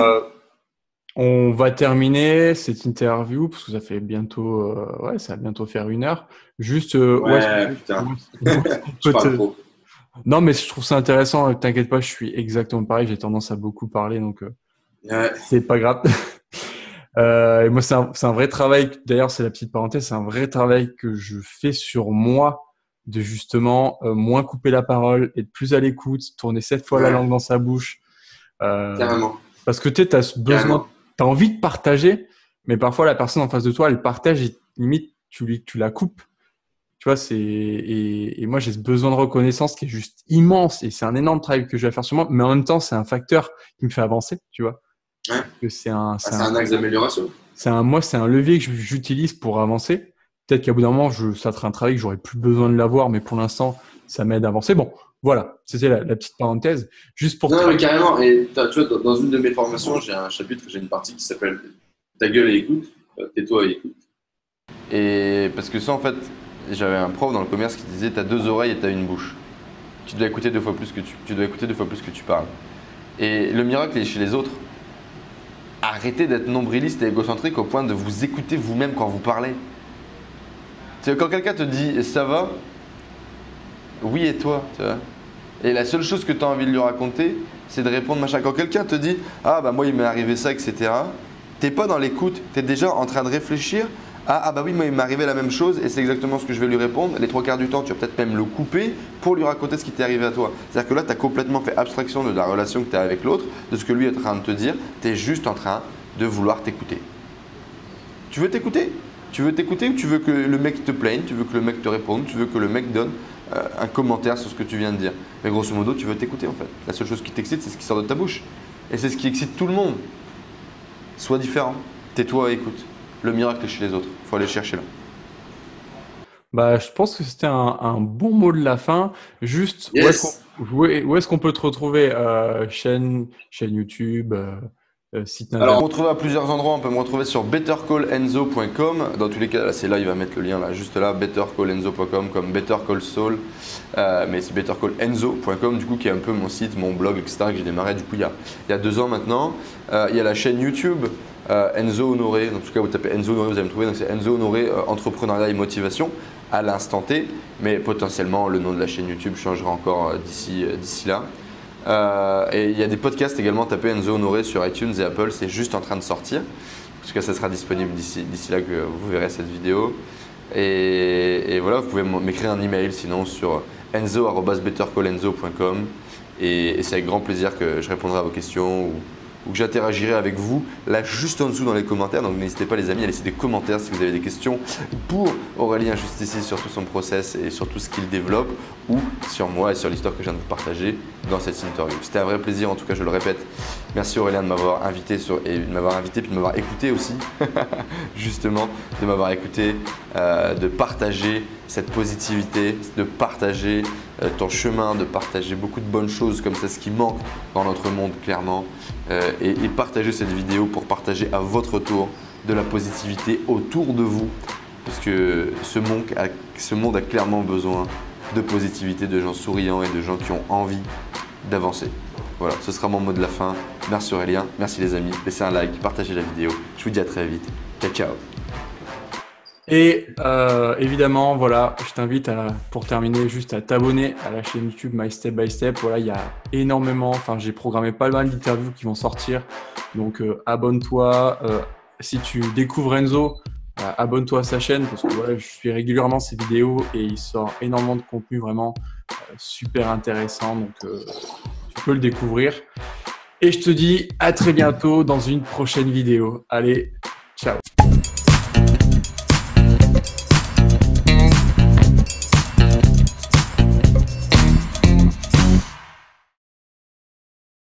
On va terminer cette interview parce que ça fait bientôt, ça va bientôt faire 1 heure. Juste, putain. Je parle trop. Non, mais je trouve ça intéressant. T'inquiète pas, je suis exactement pareil. J'ai tendance à beaucoup parler, donc c'est pas grave. Et moi, c'est un vrai travail. D'ailleurs, c'est la petite parenthèse. C'est un vrai travail que je fais sur moi, de justement moins couper la parole, être plus à l'écoute, tourner 7 fois la langue dans sa bouche. Carrément. Parce que tu as ce besoin, tu as envie de partager, mais parfois la personne en face de toi, elle partage et limite tu la coupes. Tu vois, et moi j'ai ce besoin de reconnaissance qui est juste immense et c'est un énorme travail que je vais faire sur moi, mais en même temps c'est un facteur qui me fait avancer, tu vois. Ouais. C'est un axe d'amélioration. C'est un levier que j'utilise pour avancer. Peut-être qu'à bout d'un moment, ça sera un travail que j'aurais plus besoin de l'avoir, mais pour l'instant, ça m'aide à avancer. Bon, voilà, c'était la petite parenthèse. Juste pour mais carrément. Et tu vois, dans une de mes formations, j'ai un chapitre, j'ai une partie qui s'appelle Ta gueule et écoute, tais-toi et écoute. Et parce que ça, en fait, j'avais un prof dans le commerce qui disait t'as 2 oreilles et t'as une bouche. Tu dois écouter 2 fois plus que tu dois écouter 2 fois plus que tu parles. Et le miracle est chez les autres. Arrêtez d'être nombriliste et égocentrique au point de vous écouter vous-même quand vous parlez. Tu vois, quand quelqu'un te dit ça va, oui et toi, tu vois. Et la seule chose que tu as envie de lui raconter, c'est de répondre machin. Quand quelqu'un te dit ah bah moi il m'est arrivé ça, etc. T'es pas dans l'écoute, tu es déjà en train de réfléchir. Ah bah oui, moi il m'est arrivé la même chose et c'est exactement ce que je vais lui répondre. Les 3/4 du temps, tu vas peut-être même le couper pour lui raconter ce qui t'est arrivé à toi. C'est-à-dire que là, tu as complètement fait abstraction de la relation que tu as avec l'autre, de ce que lui est en train de te dire. Tu es juste en train de vouloir t'écouter. Tu veux t'écouter? Tu veux t'écouter ou tu veux que le mec te plaigne? Tu veux que le mec te réponde? Tu veux que le mec donne un commentaire sur ce que tu viens de dire? Mais grosso modo, tu veux t'écouter en fait. La seule chose qui t'excite, c'est ce qui sort de ta bouche. Et c'est ce qui excite tout le monde. Sois différent. Tais-toi et écoute. Le miracle est chez les autres. Il faut aller chercher là. Bah, je pense que c'était un bon mot de la fin. Juste, yes. où est-ce qu'on peut te retrouver? Chaîne YouTube, site internet? Alors, on me retrouve à plusieurs endroits. On peut me retrouver sur bettercallenzo.com. Dans tous les cas, là, c'est là, il va mettre le lien là, juste là, bettercallenzo.com comme Better Call Saul. Mais c'est bettercallenzo.com, du coup, qui est un peu mon site, mon blog, etc., que j'ai démarré du coup il y a 2 ans maintenant. Il y a la chaîne YouTube. Enzo Honoré, en tout cas vous tapez Enzo Honoré, vous allez me trouver, donc c'est Enzo Honoré, entrepreneuriat et motivation à l'instant T, mais potentiellement le nom de la chaîne YouTube changera encore d'ici là. Et il y a des podcasts également, tapez Enzo Honoré sur iTunes et Apple, c'est juste en train de sortir, en tout cas ça sera disponible d'ici là que vous verrez cette vidéo. Et voilà, vous pouvez m'écrire un email sinon sur enzo@bettercallenzo.com et c'est avec grand plaisir que je répondrai à vos questions ou que j'interagirai avec vous là juste en dessous dans les commentaires. Donc n'hésitez pas les amis à laisser des commentaires si vous avez des questions pour Aurélien juste ici sur tout son process et sur tout ce qu'il développe ou sur moi et sur l'histoire que je viens de vous partager dans cette interview. C'était un vrai plaisir en tout cas, je le répète. Merci Aurélien de m'avoir invité puis de m'avoir écouté aussi justement, de m'avoir écouté, de partager cette positivité, de partager ton chemin, de partager beaucoup de bonnes choses comme ça, ce qui manque dans notre monde clairement. Et partager cette vidéo pour partager à votre tour de la positivité autour de vous parce que ce monde a clairement besoin de positivité, de gens souriants et de gens qui ont envie d'avancer. Voilà, ce sera mon mot de la fin. Merci Aurélien, merci les amis, laissez un like, partagez la vidéo. Je vous dis à très vite. Ciao, ciao. Et évidemment, voilà, je t'invite pour terminer juste à t'abonner à la chaîne YouTube My Step by Step. Voilà, il y a énormément, j'ai programmé pas mal d'interviews qui vont sortir. Donc abonne-toi. Si tu découvres Enzo, abonne-toi à sa chaîne parce que voilà, je suis régulièrement ses vidéos et il sort énormément de contenu vraiment super intéressant. Donc tu peux le découvrir. Et je te dis à très bientôt dans une prochaine vidéo. Allez,